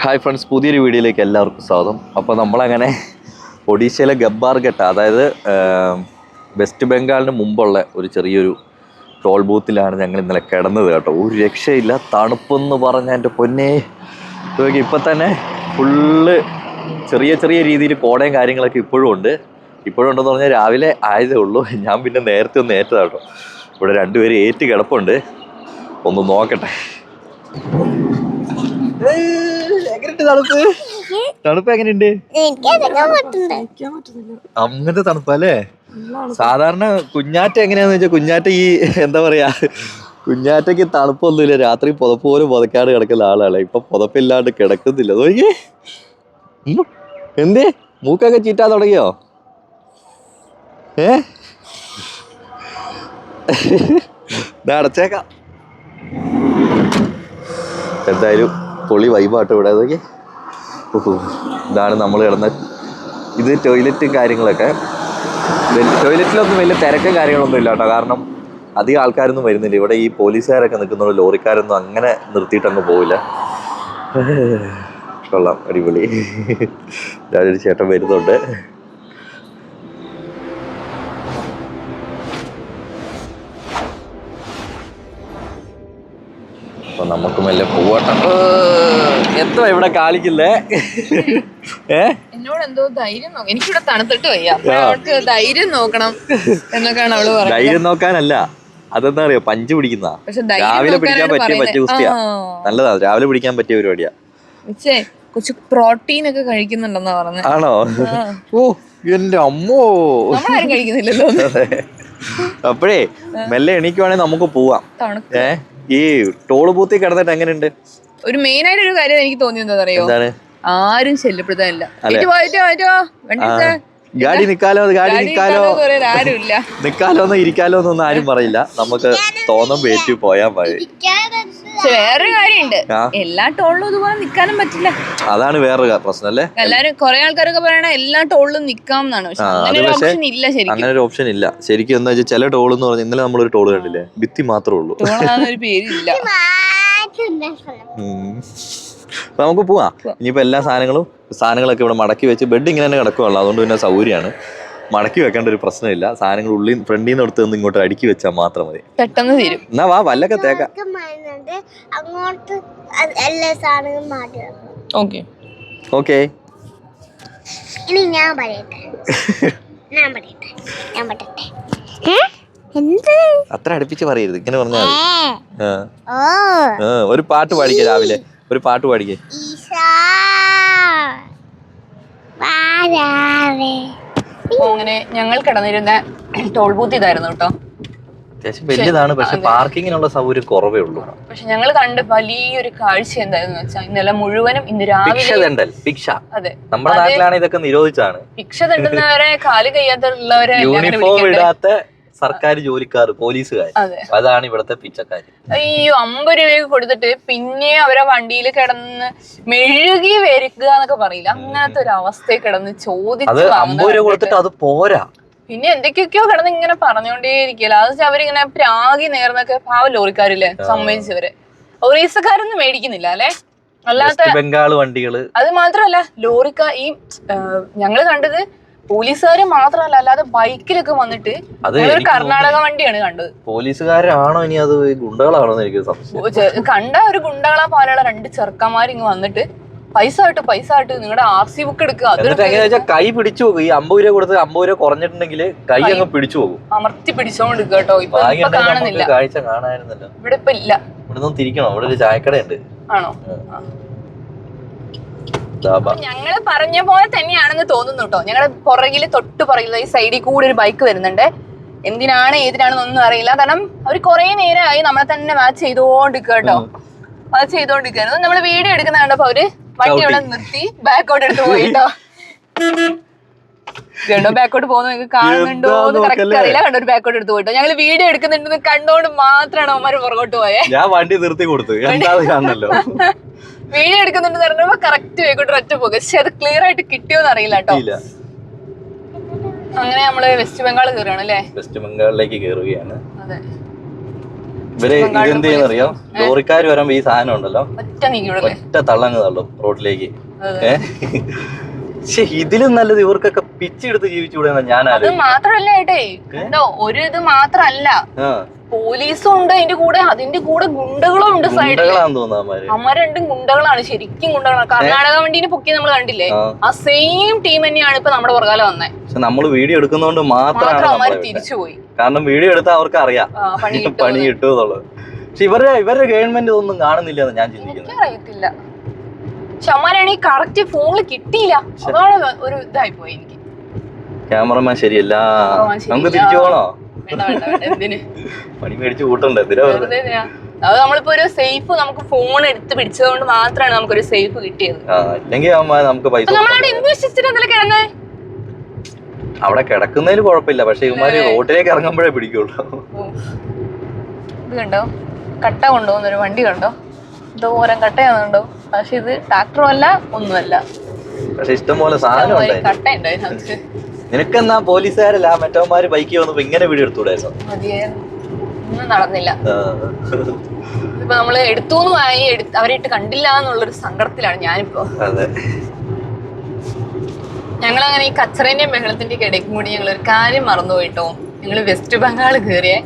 Hi friends, പുതിയൊരു വീഡിയോയിലേക്ക് എല്ലാവർക്കും സ്വാഗതം. അപ്പോൾ നമ്മളങ്ങനെ ഒഡീഷയിലെ ഗബ്ബാർഘട്ട, അതായത് വെസ്റ്റ് ബംഗാളിന് മുമ്പുള്ള ഒരു ചെറിയൊരു ടോൾ ബൂത്തിലാണ് ഞങ്ങൾ ഇന്നലെ കിടന്നത് കേട്ടോ. ഒരു രക്ഷയില്ല, തണുപ്പെന്ന് പറഞ്ഞാൽ എൻ്റെ പൊന്നേ. ഇപ്പം തന്നെ ഫുള്ള് ചെറിയ ചെറിയ രീതിയിൽ കോടയും കാര്യങ്ങളൊക്കെ ഇപ്പോഴും ഉണ്ടെന്ന് പറഞ്ഞാൽ രാവിലെ ആയതേ ഉള്ളൂ. ഞാൻ പിന്നെ നേരത്തെ ഒന്ന് ഏറ്റതാണ് കേട്ടോ. ഇവിടെ രണ്ടുപേരും ഏറ്റ് കിടപ്പുണ്ട്, ഒന്ന് നോക്കട്ടെ. തണുപ്പ് എങ്ങനെയുണ്ട്? അങ്ങനത്തെ തണുപ്പല്ലേ? സാധാരണ കുഞ്ഞാറ്റ എങ്ങനെയാന്ന് വെച്ചാൽ കുഞ്ഞാറ്റ ഈ എന്താ പറയാ, കുഞ്ഞാറ്റയ്ക്ക് തണുപ്പൊന്നുമില്ല. രാത്രി പുതപ്പ് പോലും പുതക്കാട് കിടക്കുന്ന ആളാണ്. ഇപ്പൊ പുതപ്പില്ലാണ്ട് കിടക്കുന്നില്ല. നോക്കിയേ, എന്തേ മൂക്കൊക്കെ ചീറ്റാൻ തുടങ്ങിയോ? അടച്ചേക്കാം. എന്തായാലും പൊളി വൈബാട്ടോ ഇവിടെ. അതൊക്കെ ഇതാണ് നമ്മൾ കിടന്ന ഇത്. ടോയ്ലറ്റും കാര്യങ്ങളൊക്കെ, ടോയ്ലറ്റിലൊന്നും വലിയ തിരക്കും കാര്യങ്ങളൊന്നും ഇല്ല കേട്ടോ. കാരണം അധികം ആൾക്കാരൊന്നും വരുന്നില്ല ഇവിടെ. ഈ പോലീസുകാരൊക്കെ നിൽക്കുന്നുള്ളൂ, ലോറിക്കാരൊന്നും അങ്ങനെ നിർത്തിയിട്ടങ്ങ് പോവില്ല. കൊള്ളാം, അടിപൊളി. ഞാനൊരു ചേട്ടൻ വരുന്നുണ്ട്. അപ്പൊ നമുക്ക് മെല്ലെ പോവാട്ടോ. എത്ര ഇവിടെ കാണിക്കില്ലേ? എന്നോട് എന്തോ ധൈര്യം നോക്കാം. എനിക്കിവിടെ തണുത്തിട്ട് വയ്യ, അവൾക്ക് ധൈര്യം നോക്കണം എന്നൊക്കെയാണ് അവള് പറയുന്നത്. ധൈര്യം നോക്കാനല്ല, അതെന്താ പറയാ, പഞ്ച് പിടിക്കുന്ന രാവിലെ പിടിക്കാൻ പറ്റിയ കുസ്തിയാ. നല്ലതാ, രാവിലെ പിടിക്കാൻ പറ്റിയ പരിപാടിയാ. കുറച്ച് പ്രോട്ടീൻ ഒക്കെ കഴിക്കുന്നുണ്ടെന്നാ പറഞ്ഞത്. ആണോ? ഓ എന്റെ അമ്മോ, നമ്മളാരും കഴിക്കുന്നില്ലല്ലോ. അപ്പഴേ മെല്ലെ എണീക്കുവാണെങ്കിൽ നമുക്ക് പോവാം. ഈ ടോള് ബൂത്തിൽ കിടന്നിട്ട് എങ്ങനെയുണ്ട്? ഒരു മെയിൻ ആയിട്ട് ഒരു കാര്യം എനിക്ക് തോന്നിയത് അറിയോ? ആരും ശല്യപ്പെടുത്താനില്ല. ഗാഡി നിക്കാലോ ആരുമില്ല, നിക്കാലോന്നോ ഇരിക്കാലോന്നൊന്നും ആരും പറയില്ല. നമുക്ക് തോന്നുമ്പോ ഏറ്റു പോയാൽ മതി. വേറൊരു കാര്യമുണ്ട്, എല്ലാ ടോളിലും ഇതുപോലെ നിക്കാനും പറ്റില്ല. അതാണ് വേറൊരു പ്രശ്നം അല്ലേ? എല്ലാരും കുറെ ആൾക്കാരൊക്കെ പറയണ എല്ലാ ടോളിലും നിക്കാം എന്നാണ്. അങ്ങനെ ഒരു ഓപ്ഷൻ ഇല്ല ശരിക്കും. എന്താ വെച്ചാൽ ചില ടോൾ എന്ന് പറഞ്ഞാൽ, ഇന്നലെ നമ്മളൊരു ടോള് കണ്ടില്ലേ, ഭിത്തി മാത്രമേ ഉള്ളൂ, ഒരു പേരില്ല. നമുക്ക് പോവാം. ഇനിയിപ്പോ എല്ലാ സാധനങ്ങളൊക്കെ ഇവിടെ മടക്കി വെച്ച്, ബെഡ് ഇങ്ങനെ തന്നെ കിടക്കുമല്ലോ, അതുകൊണ്ട് പിന്നെ സൗകര്യമാണ്. മടക്കി വെക്കേണ്ട ഒരു പ്രശ്നമില്ല. സാധനങ്ങൾ ഫ്രണ്ടിൽ നിന്ന് എടുത്ത് നിന്ന് ഇങ്ങോട്ട് അടുക്കി വെച്ചാൽ മാത്രം മതി, പെട്ടെന്ന് തീരും. എന്നാ വാ, വല്ലൊക്കെ തേക്കാം. ഓക്കെ. അത്ര അടുപ്പിച്ച് പറയരുത്, ഇങ്ങനെ പറഞ്ഞാൽ ഒരു പാട്ട് പാടിക്കേ. രാവിലെ ഒരു പാട്ട് പാടിക്കേ. അങ്ങനെ ഞങ്ങൾ കിടന്നിരുന്ന ടോൾ ബൂത്ത് ഇതായിരുന്നു കേട്ടോ. അത്യാവശ്യം വലിയതാണ്, പക്ഷെ പാർക്കിങ്ങിനുള്ള സൗകര്യം കുറവേ ഉള്ളൂ. പക്ഷെ ഞങ്ങൾ കണ്ട് വലിയൊരു കാഴ്ച എന്തായിരുന്നു വെച്ചാൽ, ഇന്നലെ മുഴുവനും ഇന്ന് രാവിലെ ഭിക്ഷ. അതെ, നമ്മുടെ നാട്ടിലാണ് ഇതൊക്കെ നിരോധിച്ചാണ്. ഭിക്ഷ തണ്ടുന്നവരെ, കാല് കയ്യാത്തുള്ളവരെ, യൂണിഫോം ഇടാത്ത സർക്കാർ ജോലിക്കാർ, പോലീസുകാർ, അതാണ് ഇവിടുത്തെ പിച്ചക്കാര്. അയ്യോ, 50 രൂപയൊക്കെ കൊടുത്തിട്ട് പിന്നെ അവരെ വണ്ടിയിൽ കിടന്ന് മെഴുകി വരിക എന്നൊക്കെ പറയില്ല, അങ്ങനത്തെ ഒരു അവസ്ഥയിൽ കിടന്ന് ചോദിച്ചു. 50 രൂപ കൊടുത്തിട്ട് അത് പോരാ, പിന്നെ എന്തൊക്കെയൊക്കെയോ കിടന്ന് ഇങ്ങനെ പറഞ്ഞോണ്ടേയിരിക്കല. അത് വെച്ചാൽ അവരിങ്ങനെ പ്രാഗി നേർന്നൊക്കെ. പാവ ലോറിക്കാരില്ലേ, സമ്മതിച്ചവര്. ഒറീസക്കാരൊന്നും മേടിക്കുന്നില്ല അല്ലെ, അല്ലാത്ത ബംഗാൾ വണ്ടികള്. അത് മാത്രമല്ല, ലോറിക്കാർ ഈ ഞങ്ങള് കണ്ടത് പോലീസുകാര് മാത്രമല്ല, അല്ലാതെ ബൈക്കിലൊക്കെ വന്നിട്ട്, കർണാടക വണ്ടിയാണ് കണ്ടത്. പോലീസുകാരാണോ ഇനി അത് ഗുണ്ടകളാണോ എനിക്ക് സംശയം. കണ്ട ഒരു ഗുണ്ടകളാ പോലെയുള്ള 2 ചെറുക്കന്മാർ ഇങ്ങ് വന്നിട്ട് പൈസ ആയിട്ട് നിങ്ങളുടെ RC ബുക്ക് എടുക്കുക. കൈ പിടിച്ചു പോകും. ഈ 50 രൂപ കൊടുത്ത് 50 രൂപ കുറഞ്ഞിട്ടുണ്ടെങ്കിൽ കൈ അങ്ങ് പിടിച്ചു പോകും, അമർത്തി പിടിച്ചോണ്ട് കേട്ടോ. ഇപ്പൊ കാണുന്നില്ല, കാഴ്ച കാണായിരുന്നല്ലോ. ഇവിടെ ഇപ്പൊ ഇല്ല. ഇവിടെ നിന്ന് തിരിക്കണം, ഇവിടെ ഒരു ചായക്കടയുണ്ട്. ആണോ? ഞങ്ങള് പറഞ്ഞ പോലെ തന്നെയാണെന്ന് തോന്നുന്നു കേട്ടോ. ഞങ്ങളുടെ പുറകില് തൊട്ട് പുറകിൽ ഈ സൈഡിൽ കൂടെ ഒരു ബൈക്ക് വരുന്നുണ്ട്. എന്തിനാണ് ഏതിനാണെന്നൊന്നും അറിയില്ല. കാരണം അവർ കുറെ നേരമായി നമ്മളെ തന്നെ മാച്ച് ചെയ്തോണ്ടിരിക്കുക കേട്ടോ. മാച്ച് ചെയ്തോണ്ടിരിക്കുകയായിരുന്നു. നമ്മള് വീഡിയോ എടുക്കുന്ന കണ്ടപ്പോ അവര് വണ്ടി ഇവിടെ നിർത്തി ബാക്കോട്ട് എടുത്ത് പോയിട്ടോ. കണ്ടോ, ബാക്കോട്ട് പോകുന്ന നിങ്ങൾക്ക് കാണുന്നുണ്ടോ എന്ന് കറക്റ്റ് അറിയില്ല. കണ്ടോ, ഒരു ബാക്കോട്ട് എടുത്ത് പോയിട്ടോ. ഞങ്ങള് വീഡിയോ എടുക്കുന്നുണ്ടെന്ന് കണ്ടോണ്ട് മാത്രമാണ് അവന്മാര് പുറകോട്ട് പോയെ. ഞാൻ വണ്ടി നിർത്തി കൊടുത്തു, വീഡിയോ എടുക്കുന്നുണ്ടെന്ന് പറഞ്ഞപ്പോ കറക്റ്റ് ബാക്കോട്ട് ഒറ്റ പോകുക. പക്ഷെ അത് ക്ലിയർ ആയിട്ട് കിട്ടിയോന്ന് അറിയില്ല കേട്ടോ. അങ്ങനെ നമ്മള് വെസ്റ്റ് ബംഗാൾ കയറുകയാണ് അല്ലേ? വെസ്റ്റ് ബംഗാളിലേക്ക് കയറുകയാണ്. അതെ, ഇവര് ഇതെന്ത് ചെയ്യുന്നറിയോ, ലോറിക്കാർ വരുമ്പോ ഈ സാധനം ഉണ്ടല്ലോ ഒറ്റ തള്ളങ്ങ് തള്ളും റോഡിലേക്ക്. പക്ഷെ ഇതിലും നല്ലത് ഇവർക്കൊക്കെ പിച്ചെടുത്ത് ജീവിച്ചുകൂടെ ഞാൻ. അത് മാത്രല്ല ഏട്ടേ, ഒരു ഇത് മാത്രല്ല, പോലീസും ഉണ്ട് അതിന്റെ കൂടെ ഗുണ്ടകളും ഉണ്ട് സൈഡിൽ. അമ്മ രണ്ടും ഗുണ്ടകളാണ്, ശരിക്കും ഗുണ്ടകളാണ്. കർണാടക വണ്ടീനെ പൊക്കി നമ്മൾ കണ്ടില്ലേ, ആ സെയിം ടീം തന്നെയാണ് ഇപ്പൊ നമ്മുടെ പുറകാലം വന്നേ. പക്ഷെ നമ്മള് വീഡിയോ എടുക്കുന്നോണ്ട് മാത്രം അവന്മാര് തിരിച്ചുപോയി. കാരണം വീഡിയോ എടുത്താൽ അവർക്ക് അറിയാം പണി കിട്ടും എന്നുള്ളത്. പക്ഷെ ഇവരുടെ ഗവൺമെന്റ് ഇതൊന്നും കാണുന്നില്ല എന്ന് ഞാൻ ചിന്തിക്കുന്നത്. അറിയത്തില്ല. പക്ഷെ അമ്മാരാണെങ്കിൽ കറക്റ്റ് ഫോണിൽ കിട്ടിയില്ല, അതാണ് ഒരു ഇതായി പോയി എനിക്ക്. ക്യാമറമാൻ ശരിയല്ല, നമുക്ക് തിരിച്ചു പോകണോ? എന്തിന് പണി മേടിച്ച് കൂട്ടണ്ടേ? അത് നമ്മളിപ്പോ ഒരു സേഫ് നമുക്ക് ഫോൺ എടുത്ത് പിടിച്ചത് കൊണ്ട് മാത്രമാണ് നമുക്കൊരു സേഫ് കിട്ടിയത്. നമുക്ക് പൈസ കിടന്നേ അവിടെ കിടക്കുന്നതിൽ കുഴപ്പമില്ല, പക്ഷെ ഇവന്മാര് റോഡിലേക്ക് ഇറങ്ങുമ്പോഴേ പിടിക്കുള്ളൂ. ഇത് കണ്ടോ, കട്ട കൊണ്ടുപോകുന്നൊരു വണ്ടി കണ്ടോ, ദൂരം കട്ടയാണുണ്ടോ. പക്ഷെ ഇത് ട്രാക്ടറും അല്ല ഒന്നുമല്ല, പക്ഷെ ഇഷ്ടംപോലെ സാധനം കട്ട ഉണ്ടായിരുന്നു. നിനക്കെന്നാ പോലീസുകാരല്ല മറ്റവന്മാര് ബൈക്ക് വന്നപ്പോ ഇങ്ങനെ വീഡിയോ എടുത്തുകൂടായിരുന്നോ? ഒന്നും നടന്നില്ല. ഇപ്പൊ നമ്മള് എടുത്തുനിന്ന് വാങ്ങി അവരായിട്ട് കണ്ടില്ല എന്നുള്ളൊരു സങ്കടത്തിലാണ് ഞാനിപ്പോ. ഞങ്ങളങ്ങനെ ഈ കച്ചറേന്റെയും ബഹളത്തിന്റെ ഇടയ്ക്കും കൂടി ഞങ്ങൾ ഒരു കാര്യം മറന്നുപോയിട്ടോ. ഞങ്ങള് വെസ്റ്റ് ബംഗാൾ കയറിയേ,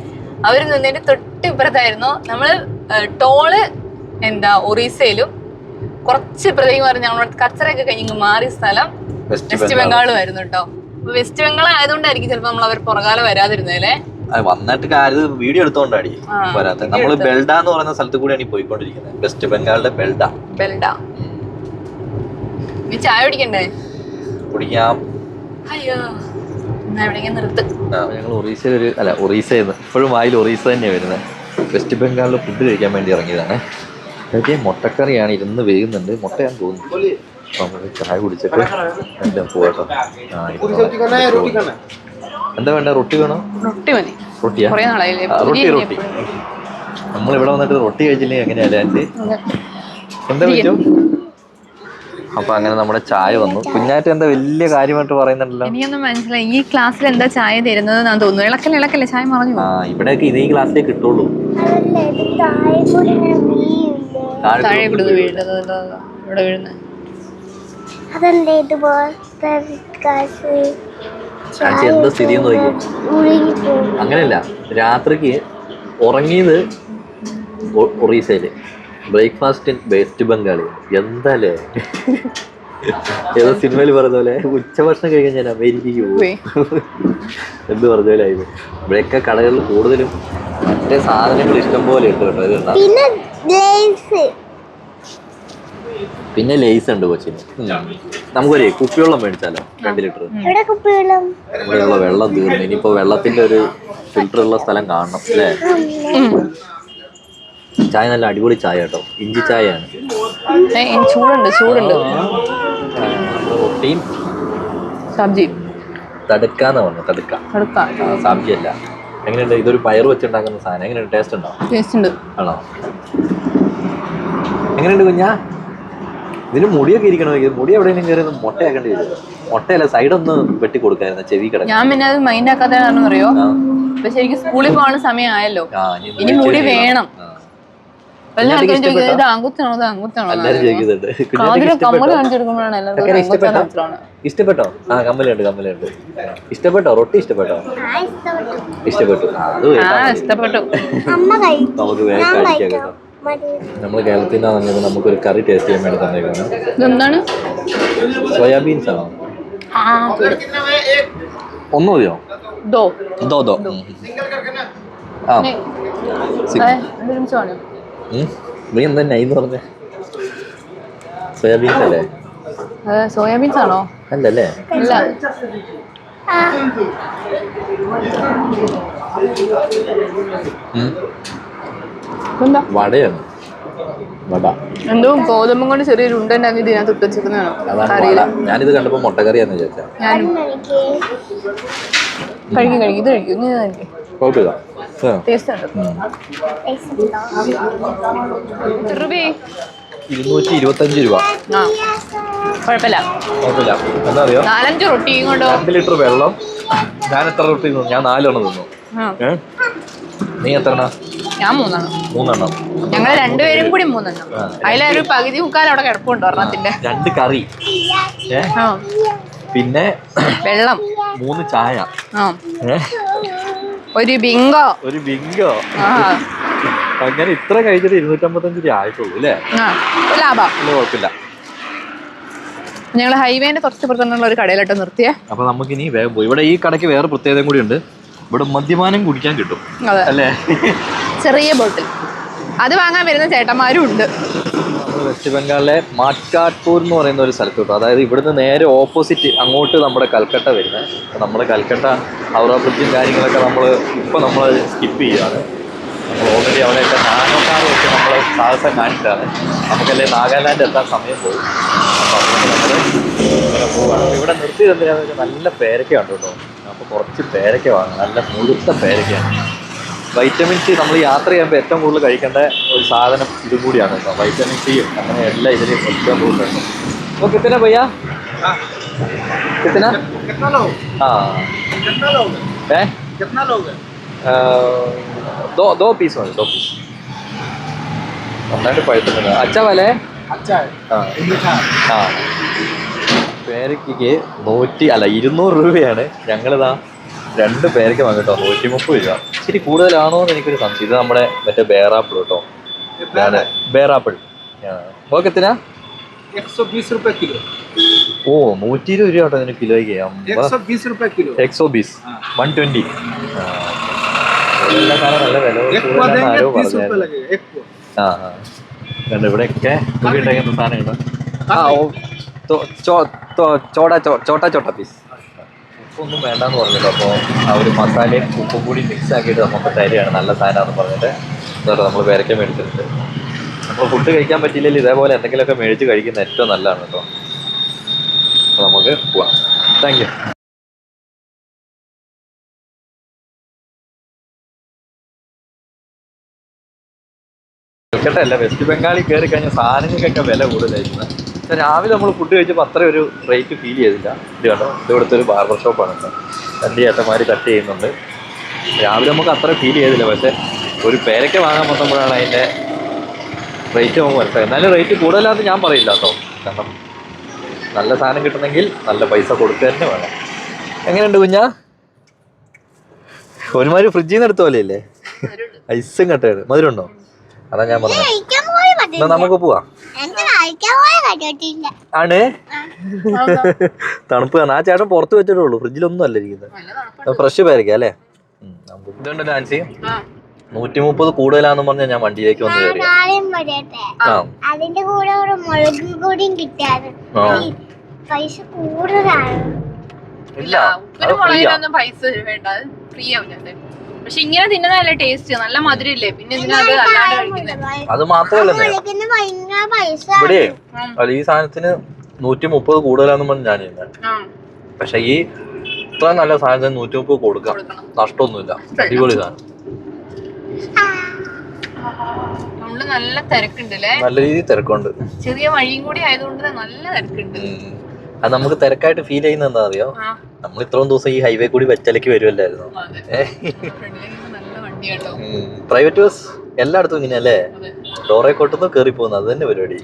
അവര് നിന്നതിന്റെ തൊട്ടിപ്പുറത്തായിരുന്നു. നമ്മള് ടോള് ഒറീസയിലും കുറച്ച് ഇപ്പുറത്തേക്ക് പറഞ്ഞ ഞങ്ങളോട് കച്ചറയൊക്കെ കഴിഞ്ഞ് മാറിയ സ്ഥലം വെസ്റ്റ് ബംഗാളുമായിരുന്നു കേട്ടോ. വെസ്റ്റ് ബംഗാൾ ആയതുകൊണ്ടായിരിക്കും ചിലപ്പോ നമ്മൾ അവർ പുറകാലം വരാതിരുന്നല്ലേ. വന്നിട്ട് വീഡിയോ എടുത്തോണ്ടാടി വരാത്ത. നമ്മള് ബെൽഡ എന്ന് പറയുന്ന സ്ഥലത്ത് കൂടിയാണ് ഈ പോയിക്കൊണ്ടിരിക്കുന്നത്, വെസ്റ്റ് ബംഗാളിലെ ബെൽഡ. നീ ചായ കുടിക്കണ്ടേ? കുടിക്കാം. അയ്യോ നിർത്ത്. ഞങ്ങൾ ഒറീസയിൽ ഇപ്പോഴും വായിൽ ഒറീസ തന്നെയാണ് വരുന്നത്. വെസ്റ്റ് ബംഗാളിൽ ഫുഡ് കഴിക്കാൻ വേണ്ടി ഇറങ്ങിയതാണ്. മുട്ടക്കറിയാണ്, ഇരുന്ന് വേകുന്നുണ്ട്. മുട്ടയാന്ന് തോന്നുന്നു. നമ്മള് ചായ കുടിച്ചിട്ട് എല്ലാം പോകട്ടോ. എന്താ വേണ്ട? റൊട്ടി വേണോ? റൊട്ടിയാ? റൊട്ടി. നമ്മളിവിടെ വന്നിട്ട് റൊട്ടി കഴിച്ചില്ലെങ്കിൽ എങ്ങനെയല്ലേ ആൻറ്റി? എന്താ പറ്റോ? അപ്പൊ അങ്ങനെ നമ്മുടെ ചായ വന്നു. കുഞ്ഞാറ്റ എന്താ വലിയ കാര്യമായിട്ട് പറയുന്നുണ്ടല്ലോ? എനിക്കൊന്നും മനസ്സിലായി. ഈ ക്ലാസ്സിൽ എന്താ ചായ തരുന്നത് എന്നാ തോന്നുന്നു. ഇളക്കല്ലേ ചായ മറഞ്ഞു. ഇവിടെയൊക്കെ ഇതേ ക്ലാസ്സിലേ കിട്ടുള്ളൂ. താഴെ കൊടുത്ത് വീഴുന്നത് ഇവിടെ വീഴുന്നത്. എന്താ സ്ഥിതി എന്ന് നോക്കി. അങ്ങനെയല്ല, രാത്രിക്ക് ഉറങ്ങിയത് ഒറീസയില്, ബ്രേക്ക്ഫാസ്റ്റ് വെസ്റ്റ് ബംഗാളി. എന്താലേ, ഏതോ സിനിമയിൽ പറഞ്ഞ പോലെ ഉച്ചഭക്ഷണം കഴിക്കാൻ ഞാൻ അമേരിക്കക്ക് പോകും എന്ത് പറഞ്ഞ പോലെ ആയിരുന്നു. ഇവിടെയൊക്കെ കടകളിൽ കൂടുതലും മറ്റേ സാധനങ്ങൾ ഇഷ്ടം പോലെ ഉണ്ട് കേട്ടോ. ഇത് പിന്നെ ലേസ് ഉണ്ട് കൊച്ചിന്. നമുക്കൊരു കുപ്പിവെള്ളം മേടിച്ചാലോ? 2 ലിറ്റർ. ഇവിടെയുള്ള വെള്ളം തീർന്നു. ഇനിയിപ്പോ വെള്ളത്തിന്റെ ഒരു ഫിൽറ്റർ ഉള്ള സ്ഥലം കാണണം അല്ലേ? ചായ നല്ല അടിപൊളി ചായ കേട്ടോ, ഇഞ്ചി ചായയാണ്. ചൂടുണ്ട്. റൊട്ടിയും സബ്ജിയും തടുക്കാന്ന് പറഞ്ഞു. തടുക്ക സബ്ജി അല്ല. എങ്ങനെയുണ്ട്? ഇതൊരു പയർ വെച്ചുണ്ടാക്കുന്ന സാധനം. എങ്ങനെയുണ്ട്? ടേസ്റ്റ് ഉണ്ടോ? ആണോ? എങ്ങനെയുണ്ട് കുഞ്ഞാ? ഇതിന് മുടിയൊക്കെ ഇരിക്കണോ? മുടി എവിടെയെങ്കിലും കയറി മുട്ടയാക്കേണ്ടി വരും. മുട്ടയല്ല, സൈഡൊന്ന് വെട്ടി കൊടുക്കായിരുന്നു, ചെവി കിടക്കും. ഞാൻ പിന്നെ അത് മൈൻഡ് ആക്കാത്ത അറിയോ? പക്ഷെ എനിക്ക് സ്കൂളിൽ പോകാനുള്ള സമയം ആയല്ലോ, ഇനി മുടി വേണം. ഇഷ്ടപ്പെട്ടോ? കമ്മലുണ്ട്. ഇഷ്ടപ്പെട്ടോ? റൊട്ടി ഇഷ്ടപ്പെട്ടോ? ഇഷ്ടപ്പെട്ടു. നമുക്ക് വേഗം കഴിക്കാം കേട്ടോ. നമ്മള് കേരളത്തിൻ്റെ വന്നത് നമുക്കൊരു കറി ടേസ്റ്റ് ചെയ്യാൻ വേണ്ടി തന്നേക്കാണ്. സോയാബീൻസ് ആണോ? ഒന്ന് മതിയോ? നീ എന്താ നൈന്ന് പറഞ്ഞേ? സോയാബീൻസ് അല്ലേ? സോയാബീൻസ് ആണോ? അല്ലല്ലേ? വടയാണ്. എന്തോ ഗോതമ്പും കൊണ്ട് ചെറിയൊരു ഉണ്ടുണ്ടാക്കി ഇതിനകത്ത് ഇട്ട് വെച്ചിരിക്കുന്നതാണ്. ഞാനിത് കണ്ടപ്പോ മുട്ടക്കറിയാന്ന് വിചാരിച്ചാ. കഴിക്കും. ഇത് കഴിക്കും. കുഴപ്പമില്ല, ടേസ്റ്റ് ഉണ്ട്. 225 രൂപ. കുഴപ്പമില്ല. എന്താ അറിയോ? 4-5 റൊട്ടിയും കൊണ്ടോ 2 ലിറ്റർ വെള്ളം. ഞാൻ എത്ര റൊട്ടി തിന്നു? ഞാൻ 4 തിന്നു. നീ എത്ര? ഞാൻ 3 3. ഞങ്ങൾ രണ്ടുപേരും കൂടി 3. അതിലൊരു പകുതി മുക്കാൽ അവിടെ കിടപ്പുണ്ട് ഒരെണ്ണത്തിന്റെ. 2 കറി, പിന്നെ വെള്ളം, 3 ചായ, ഒരു ബിങ്കോ. അങ്ങനെ ഇത്ര കഴിച്ചിട്ട് 255 രൂപ ആയിട്ടുള്ളൂ അല്ലേ? ലാഭം. കുഴപ്പമില്ല. ഞങ്ങൾ ഹൈവേന്റെ തൊട്ടപ്പുറത്തുള്ള ഒരു കടയിലോട്ട് നിർത്തിയേ. അപ്പൊ നമുക്കിനി വേഗം പോയി. ഇവിടെ ഈ കടയ്ക്ക് വേറെ പ്രത്യേകതയും കൂടി ഉണ്ട്. ഇവിടെ മദ്യപാനം കുടിക്കാൻ കിട്ടും അല്ലേ? ചെറിയ ബോട്ടിൽ. അത് വാങ്ങാൻ വരുന്ന ചേട്ടന്മാരും ഉണ്ട്. നമ്മൾ വെസ്റ്റ് ബംഗാളിലെ മാട്കാട്പൂർ എന്ന് പറയുന്ന ഒരു സ്ഥലത്ത് കിട്ടും. അതായത് ഇവിടുന്ന് നേരെ ഓപ്പോസിറ്റ് അങ്ങോട്ട് നമ്മുടെ കൽക്കട്ട വരുന്നത്. നമ്മുടെ കൽക്കട്ട ഹൗറ ബ്രിഡ്ജും കാര്യങ്ങളൊക്കെ നമ്മൾ സ്കിപ്പ് ചെയ്യുകയാണ്. നമ്മൾ ഓൾറെഡി അവിടെയൊക്കെ നാനോക്കാർ വെച്ച് നമ്മൾ സാഹസം കാണിച്ചാണ്. നമുക്കല്ലേ നാഗാലാൻഡ് എത്താൻ സമയം പോകും. അപ്പോൾ അതുകൊണ്ട് നമ്മൾ ഇങ്ങനെ പോവുകയാണ്. അപ്പോൾ ഇവിടെ നിർത്തിയത് എന്തിനാണെന്ന് വെച്ചാൽ നല്ല പേരക്കയുണ്ട് കേട്ടോ. അപ്പോൾ കുറച്ച് പേരക്ക വാങ്ങും. നല്ല മുഴുത്ത പേരക്കയാണ്. വൈറ്റമിൻ സി നമ്മൾ യാത്ര ചെയ്യുമ്പോൾ ഏറ്റവും കൂടുതൽ കഴിക്കേണ്ട ഒരു സാധനം ഇതും കൂടിയാണ് കേട്ടോ. വൈറ്റമിൻ സിയും അങ്ങനെ എല്ലാം ഇതിൽ ഏറ്റവും കൂടുതലുണ്ട്. അപ്പോൾ കിട്ടുന്ന ഭയ്യ കിട്ടുന്ന दो पीस मതി. 2 പീസ് നന്നായിട്ട് പഴുത്തുണ്ട്. അച്ഛാ വലേ പേരയ്ക്ക് 200 രൂപയാണ്. ഞങ്ങളിതാ 2 പേരയ്ക്ക് വാങ്ങിട്ടോ 130 രൂപ. ഇച്ചിരി കൂടുതലാണോ എന്ന് എനിക്കൊരു സംശയം. ഇത് നമ്മുടെ മറ്റേ ബേറാപ്പിൾ കേട്ടോ. ബേറാപ്പിൾ നോക്കത്തിനാ 120 रुपए किलो. ഓ 120 രൂപ കേട്ടോ ഇതിന് കിലോയ്ക്ക്. 120 रुपए किलो. 120 120. എല്ലാ സാധനം നല്ല വില ആരോ പറഞ്ഞു. ഇവിടെയൊക്കെ നോക്കിയിട്ടേക്കുന്ന സാധനങ്ങൾ. ചോട്ടാ പീസ്. ഉപ്പൊന്നും വേണ്ടെന്ന് പറഞ്ഞിട്ടോ. അപ്പോൾ ആ ഒരു മസാലയും ഉപ്പും കൂടി മിക്സ് ആക്കിയിട്ട് നമുക്ക് തരികയാണ്. നല്ല സാധനമാണെന്ന് പറഞ്ഞിട്ട് എന്നിട്ട് നമ്മൾ പേരയ്ക്ക മേടിച്ചിട്ടുണ്ട്. നമ്മൾ ഫുഡ് കഴിക്കാൻ പറ്റിയില്ലെങ്കിൽ ഇതേപോലെ എന്തെങ്കിലുമൊക്കെ മേടിച്ച് കഴിക്കുന്നത് ഏറ്റവും നല്ലതാണ് കേട്ടോ. അപ്പോൾ നമുക്ക് പോവാം. Thank you. കൽക്കട്ട അല്ല, വെസ്റ്റ് ബംഗാളിൽ കയറി കഴിഞ്ഞാൽ സാധനങ്ങൾക്കൊക്കെ വില കൂടുതലായിരിക്കുന്നത്. പക്ഷേ രാവിലെ നമ്മൾ ഫുഡ് കഴിച്ചപ്പോൾ അത്ര ഒരു റേറ്റ് ഫീൽ ചെയ്തില്ല. ഇത് കണ്ടോ, ഇത് ഇവിടുത്തെ ഒരു ബാർബർ ഷോപ്പാണ് കേട്ടോ. 2 ചേട്ടന്മാർ കട്ട് ചെയ്യുന്നുണ്ട്. രാവിലെ നമുക്ക് അത്ര ഫീൽ ചെയ്തില്ല. പക്ഷേ ഒരു പേരയ്ക്ക വാങ്ങാൻ വന്നപ്പോഴാണ് അതിൻ്റെ റേറ്റ് നമുക്ക് മനസ്സിലായി. എന്നാലും റേറ്റ് കൂടുതലാണെന്ന് ഞാൻ പറയില്ല കേട്ടോ. കാരണം നല്ല സാധനം കിട്ടണമെങ്കിൽ നല്ല പൈസ കൊടുക്കുക തന്നെ വേണം. എങ്ങനെയുണ്ട് കുഞ്ഞാ? ഒരുമാതിരി ഫ്രിഡ്ജിൽ നിന്ന് എടുത്ത പോലെയല്ലേ? ഐസും കട്ടയാണ്. മധുരമുണ്ടോ? അതാ ഞാൻ പറഞ്ഞത്. എന്നാ നമുക്ക് പോവാം. ആണ് തണുപ്പ് കാണാൻ. ആ ചേട്ടൻ പുറത്ത് വെച്ചിട്ടുള്ളൂ, ഫ്രിഡ്ജിലൊന്നും അല്ല ഇരിക്കുന്നത്. ഫ്രഷ് പേരയ്ക്ക അല്ലേ? ഇതുണ്ട് നാൻസി. 130 കൂടുതലാന്ന് പറഞ്ഞാൽ ഞാൻ വണ്ടിയിലേക്ക് വന്ന് കയറി. അതിന്റെ കൂടെ മുളക് പൊടിയും കിട്ടാറ് പൈസ കൂടുതലാണ്. ഇല്ല, ഉപ്പിന് മുളകിനൊന്നും പൈസ വേണ്ട, ഫ്രീ ആവും. പക്ഷെ ഇങ്ങനെ തിന്നതല്ലേ ടേസ്റ്റ്, നല്ല മധുരല്ലേ. പിന്നെ ഇതിനത് അല്ലാണ്ട് കഴിക്കുന്നത്. അത് മാത്രമല്ല ഇവിടെ അല്ല, ഈ സാധനത്തിന് 130 കൂടുതലാന്ന് പറഞ്ഞ് ഞാൻ ചെയ്യുന്നത്. പക്ഷെ ഈ ഇത്ര നല്ല സാധനത്തിന് 130 കൊടുക്കാം, നഷ്ടമൊന്നുമില്ല. അടിപൊളി സാധനം. നമ്മള് നല്ല തിരക്കുണ്ടല്ലേ? നല്ല രീതിയിൽ തിരക്കുണ്ട്. ചെറിയ വഴിയും കൂടി ആയതുകൊണ്ട് നല്ല തിരക്കുണ്ട്. അത് നമുക്ക് തിരക്കായിട്ട് ഫീൽ ചെയ്യുന്നത് എന്താ അറിയോ? നമ്മൾ ഇത്രയും ദിവസം ഈ ഹൈവേ കൂടി വെച്ചലക്ക് വരുമല്ലായിരുന്നു. പ്രൈവറ്റ് ബസ് എല്ലായിടത്തും ഇങ്ങനെയല്ലേ? ഡോറേക്കോട്ടൊന്നും കയറി പോകുന്നത് അത് തന്നെ പരിപാടി.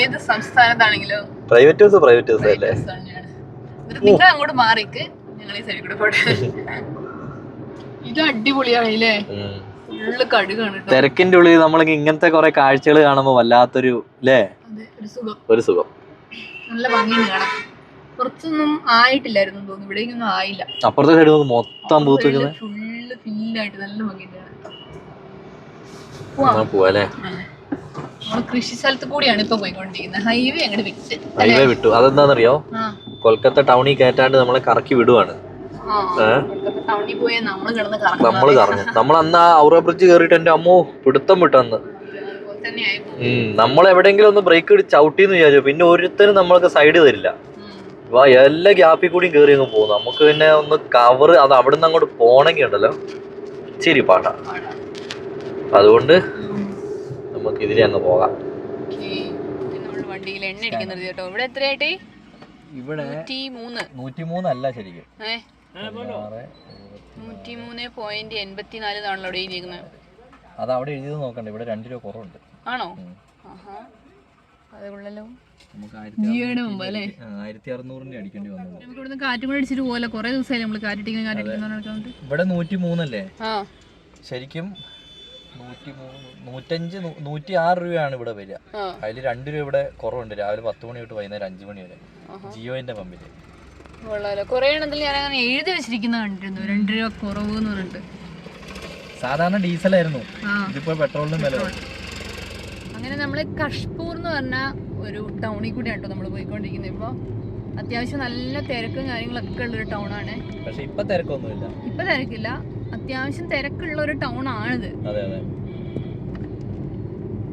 ഏത് സംസ്ഥാനത്താണെങ്കിലും പ്രൈവറ്റ് ബസ് അല്ലേ? നിങ്ങൾ അങ്ങോട്ട് മാറിക്ക്, ഞങ്ങൾ ഈ സൈഡിൽ കൂടെ പോട്ടെ. ഇത് അടിപൊളിയാണല്ലേ? തിരക്കിന്റെ ഉള്ളിൽ നമ്മൾക്ക് ഇങ്ങനത്തെ കുറെ കാഴ്ചകൾ കാണുമ്പോ വല്ലാത്തൊരു അല്ലേ ഒരു സുഖം. നല്ല ഭംഗിയാണ് കാണാൻ. കുറച്ചൊന്നും ആയിട്ടില്ലായിരുന്നു തോന്നുന്നു, ഇവിടേക്കൊന്നും ആയില്ല. അപ്പുറത്തെ സൈഡ് മൊത്തം പൂത്ത് വെക്കുന്നത് ഫുള്ള് ഫില്ലായിട്ട് നല്ല ഭംഗിയാണ്. നമ്മള് കൃഷി സ്ഥലത്ത് കൂടിയാണ് ഇപ്പൊ പോയിക്കൊണ്ടിരിക്കുന്നത്. ഹൈവേ അങ്ങോട്ട് വിട്ട്. ഹൈവേ വിട്ടു. അതെന്താണെന്നറിയോ? കൊൽക്കത്ത ടൗണിൽ കയറ്റാണ്ട് നമ്മളെ കറക്കി വിടുവാണ്. നമ്മള് കറങ്ങും. നമ്മൾ അന്ന് ആ ഔറ ബ്രിഡ്ജ് കയറിയിട്ട് എന്റെ അമ്മോ പിടുത്തം വിട്ടന്ന്. നമ്മൾ എവിടെയെങ്കിലും ഒന്ന് ബ്രേക്ക് ഇട്ട് ചവിട്ടിന്ന് വിചാരിച്ചു. പിന്നെ ഒരുത്തരും നമ്മൾക്ക് സൈഡ് തരില്ല. എല്ലാ ഗ്യാപ്പിൽ കൂടിയും കയറി അങ്ങ് പോകും. നമുക്ക് പിന്നെ ഒന്ന് കവർ അത് അവിടെ നിന്ന് അങ്ങോട്ട് പോണെങ്കിൽ ഉണ്ടല്ലോ ഇച്ചിരി പാട്ടാ. അതുകൊണ്ട് നമുക്ക് ഇതിലെ അങ്ങ് പോകാം. വണ്ടിയിൽ എണ്ണ അടിക്കുന്നത് കേട്ടോ. ഇവിടെ എത്രയായിട്ട്? ഇവിടെ 103 103 അല്ല ശരിക്കും. 103.84 എഴുതിയിരിക്കുന്നത്. അത് അവിടെ എഴുതിയത് നോക്കണ്ട, ഇവിടെ 2 രൂപ കുറവുണ്ട്. ആണോ? അതുകൊള്ളല്ലോ. നമുക്ക് ജിയോയുടെ മുമ്പ് അല്ലേ 1600 അടിക്കേണ്ടി വന്നു. നമുക്ക് ഇവിടുന്ന് കാറ്റും കൂടെ അടിച്ചിട്ട് പോലെ കുറെ ദിവസമായി നമ്മൾ കാറ്റിട്ടിങ്ങനെ. ഇവിടെ 103 അല്ലേ? ശരിക്കും 105 106 രൂപയാണ് ഇവിടെ വരിക. അതിൽ 2 രൂപ ഇവിടെ കുറവുണ്ട്, രാവിലെ 10 മണി തൊട്ട് വൈകുന്നേരം 5 മണി വരെ ജിയോന്റെ പമ്പില്. കുറെ എണ്ണത്തിൽ ഞാൻ അങ്ങനെ എഴുതി വെച്ചിരിക്കുന്ന കണ്ടിരുന്നു, 2 രൂപ കുറവ് എന്ന് പറഞ്ഞിട്ട്. സാധാരണ ഡീസലായിരുന്നു, ഇതിപ്പോ പെട്രോളിനും വില. അങ്ങനെ നമ്മള് കഷ്പൂർ എന്ന് പറഞ്ഞ ഒരു ടൗണിൽ കൂടിയാണ് കേട്ടോ നമ്മൾ പോയിക്കൊണ്ടിരിക്കുന്നത്. ഇപ്പൊ അത്യാവശ്യം നല്ല തിരക്കും കാര്യങ്ങളൊക്കെ ഉള്ളൊരു ടൗൺ ആണ്. പക്ഷെ ഇപ്പൊ തിരക്കൊന്നുമില്ല, ഇപ്പൊ തിരക്കില്ല, അത്യാവശ്യം തിരക്കുള്ള ഒരു ടൗൺ ആണിത്.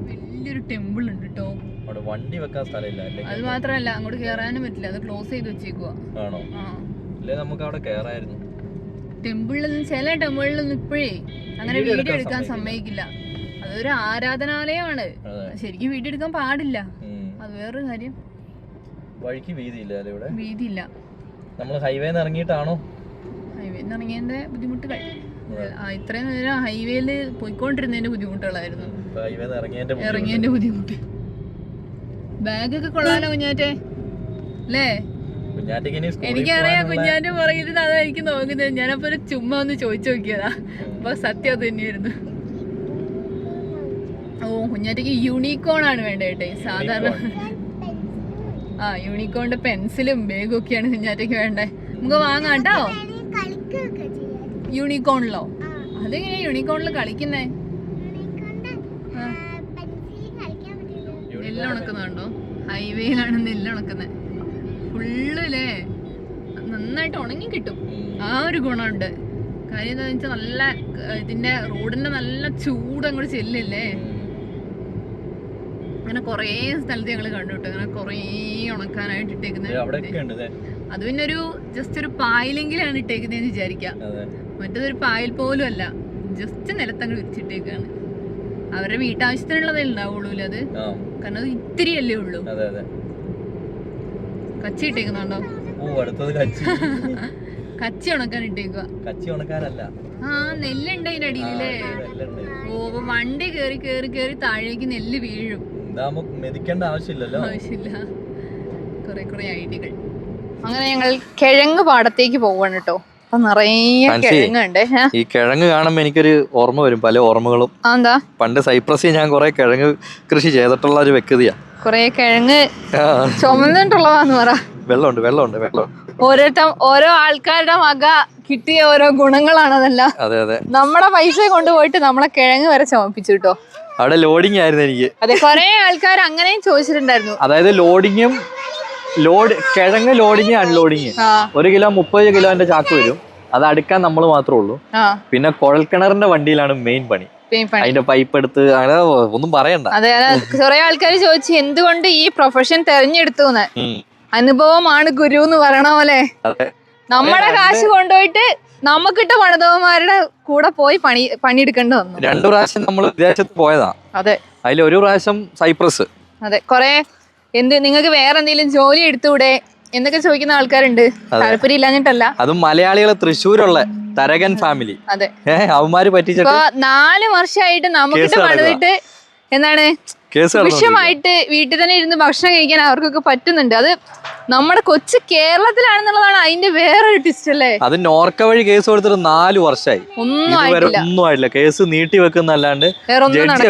വലിയൊരു ടെമ്പിൾ ഉണ്ട് കേട്ടോ. വണ്ടി വെക്കാൻ സ്ഥലമില്ല. അത് മാത്രമല്ല അങ്ങോട്ട് കേറാനും പറ്റില്ല, അത് ക്ലോസ് ചെയ്ത് വെച്ചേക്കുവാ. നമുക്ക് അവിടെ കേറായിരുന്നു. ടെമ്പിളിലൊന്നും ചില ടെമ്പിളിലൊന്നും ഇപ്പോഴേ അങ്ങനെ വീഡിയോ എടുക്കാൻ സമ്മതിക്കില്ല. അതൊരു ആരാധനാലയമാണ്, ശരിക്കും വീഡിയോ എടുക്കാൻ പാടില്ല. അത് വേറൊരു കാര്യം. വഴിക്ക് വീതിയില്ല, വീതിയില്ല. നമ്മൾ ഹൈവേന്ന് ഇറങ്ങിയിട്ടാണോ? ഹൈവേന്ന് ഇറങ്ങിയതിന്റെ ബുദ്ധിമുട്ടുകൾ, ഇത്രയും നേരം ഹൈവേയില് പോയിക്കൊണ്ടിരുന്നതിന്റെ ബുദ്ധിമുട്ടുകളായിരുന്നു. ഇറങ്ങിയതിന്റെ ബുദ്ധിമുട്ട്. ബാഗൊക്കെ കൊള്ളാലോ കുഞ്ഞാറ്റെ അല്ലേ? എനിക്കറിയാം കുഞ്ഞാന്റെ പറയുന്നത് അതായിരിക്കും നോക്കുന്നത്. ഞാനപ്പോ ഒരു ചുമ്മാ ഒന്ന് ചോദിച്ചു നോക്കിയതാ, അപ്പൊ സത്യം അത് തന്നെയായിരുന്നു. ഓ കുഞ്ഞാറ്റയ്ക്ക് യൂണിക്കോൺ ആണ് വേണ്ട കേട്ടെ. സാധാരണ യൂണിക്കോണിന്റെ പെൻസിലും ബാഗും ഒക്കെയാണ് കുഞ്ഞാറ്റയ്ക്ക് വേണ്ടേ. നമുക്ക് വാങ്ങാം കേട്ടോ. യൂണിക്കോണിലോ? അതെങ്ങനെയാ യൂണിക്കോണില് കളിക്കുന്നേ? നെല്ല് ഉണക്കുന്നുണ്ടോ? ഹൈവേയിലാണ് നെല്ല് ഉണക്കുന്നത് ഫുള്ളില്ലേ. നന്നായിട്ട് ഉണങ്ങി കിട്ടും, ആ ഒരു ഗുണമുണ്ട്. കാര്യം എന്താണെന്ന് വെച്ചാൽ നല്ല ഇതിന്റെ റോഡിന്റെ നല്ല ചൂട് അങ്ങോട്ട് ചെല്ലില്ലേ. അങ്ങനെ കൊറേ സ്ഥലത്ത് ഞങ്ങള് കണ്ടു കിട്ടും, അങ്ങനെ കൊറേ ഉണക്കാനായിട്ട് ഇട്ടേക്കുന്നത്. അത് പിന്നെ ഒരു ജസ്റ്റ് ഒരു പായലെങ്കിലാണ് ഇട്ടേക്കുന്നതെന്ന് വിചാരിക്കാം. മറ്റേതൊരു പായൽ പോലും അല്ല, ജസ്റ്റ് നിലത്തങ്ങ് വിരിച്ചിട്ടേക്കാണ്. അവരുടെ വീട്ടാവശ്യത്തിനുള്ളതേ ഉണ്ടാവുള്ളൂ അത്, കാരണം അത് ഇത്തിരി അല്ലേ ഉള്ളൂ. കച്ചി ഇട്ടേക്കുന്നുണ്ടോ? കച്ചി ഉണക്കാൻ ഇട്ടേക്കുക. നെല്ലുണ്ട് അതിന്റെ അടിയിലേ. ഓ വണ്ടി കേറി കേറി കേറി താഴേക്ക് നെല്ല് വീഴും. ആവശ്യമില്ല. കുറെ കുറെ ഐഡിയകൾ. അങ്ങനെ ഞങ്ങൾ കിഴങ്ങ് പാടത്തേക്ക് പോവാണ് കേട്ടോ. അപ്പൊ നിറയെ കിഴങ്ങുണ്ട്. ഈ കിഴങ്ങ് കാണുമ്പോ എനിക്കൊരു ഓർമ്മ വരും, പല ഓർമ്മകളും. എന്താ? പണ്ട് സൈപ്രസിൽ ഞാൻ കുറെ കിഴങ്ങ് കൃഷി ചെയ്തിട്ടുള്ള ഒരു വ്യക്തിയാ. കുറെ കിഴങ്ങ് ചുമന്നിട്ടുള്ളതാന്ന് പറ. വെള്ളമുണ്ട്. ഓരോ ആൾക്കാരുടെ വക കിട്ടിയ ഓരോ ഗുണങ്ങളാണ് അതെല്ലാം. അതെ. നമ്മുടെ പൈസ കൊണ്ടുപോയിട്ട് നമ്മളെ കിഴങ്ങ് വരെ ചുമപ്പിച്ചു കേട്ടോ. അവിടെ ലോഡിങ് ആയിരുന്നു എനിക്ക്. അതെ, കുറെ ആൾക്കാർ അങ്ങനെയും ചോദിച്ചിട്ടുണ്ടായിരുന്നു. അതായത് കിഴങ്ങ് ലോഡിങ് അൺലോഡിങ്. 1 കിലോ 30 കിലോന്റെ ചാക്ക് വരും, അത് അടുക്കാൻ നമ്മൾ മാത്രമേ ഉള്ളൂ. പിന്നെ കുഴൽക്കിണറിന്റെ വണ്ടിയിലാണ് മെയിൻ പണി. അതിന്റെ പൈപ്പ് എടുത്ത് അങ്ങനെ ഒന്നും പറയണ്ട. അതെ, കുറെ ആൾക്കാർ ചോദിച്ചു എന്തുകൊണ്ട് ഈ പ്രൊഫഷൻ തെരഞ്ഞെടുത്തു. അനുഭവമാണ് ഗുരു എന്ന് പറയണ പോലെ നമ്മുടെ കാശ് കൊണ്ടുപോയിട്ട് നമുക്കിട്ട് പണിതവന്മാരുടെ കൂടെ പോയി പണിയെടുക്കേണ്ടി വന്നു. 2 പ്രാവശ്യം നമ്മൾ വിദേശത്ത് പോയതാ. അതെ, അതിൽ 1 പ്രാവശ്യം സൈപ്രസ്. അതെ, കൊറേ നിങ്ങൾക്ക് വേറെ എന്തെങ്കിലും ജോലി എടുത്തൂടെ എന്നൊക്കെ ചോദിക്കുന്ന ആൾക്കാരുണ്ട്. താല്പര്യം ഇല്ലാഞ്ഞിട്ടല്ല. അതും മലയാളികളെ തൃശ്ശൂരുള്ള തരകൻ ഫാമിലി. അതെ, അവന്മാര് പറ്റിച്ചിട്ട് 4 വർഷമായിട്ട് നമുക്കിട്ട് പണിതിട്ട് എന്താണ് വിഷമായിട്ട് വീട്ടിൽ തന്നെ ഇരുന്ന് ഭക്ഷണം കഴിക്കാൻ അവർക്കൊക്കെ പറ്റുന്നുണ്ട്. അത് നമ്മുടെ കൊച്ചു കേരളത്തിലാണെന്നുള്ളതാണ് അതിന്റെ വേറൊരു ട്വിസ്റ്റ് അല്ലേ. അത് നോർക്ക വഴി കേസ് കൊടുത്തിട്ട് 4 വർഷമായി, ഒന്നും ആയിട്ടില്ല. കേസ് നീട്ടി വെക്കുന്നല്ലാണ്ട്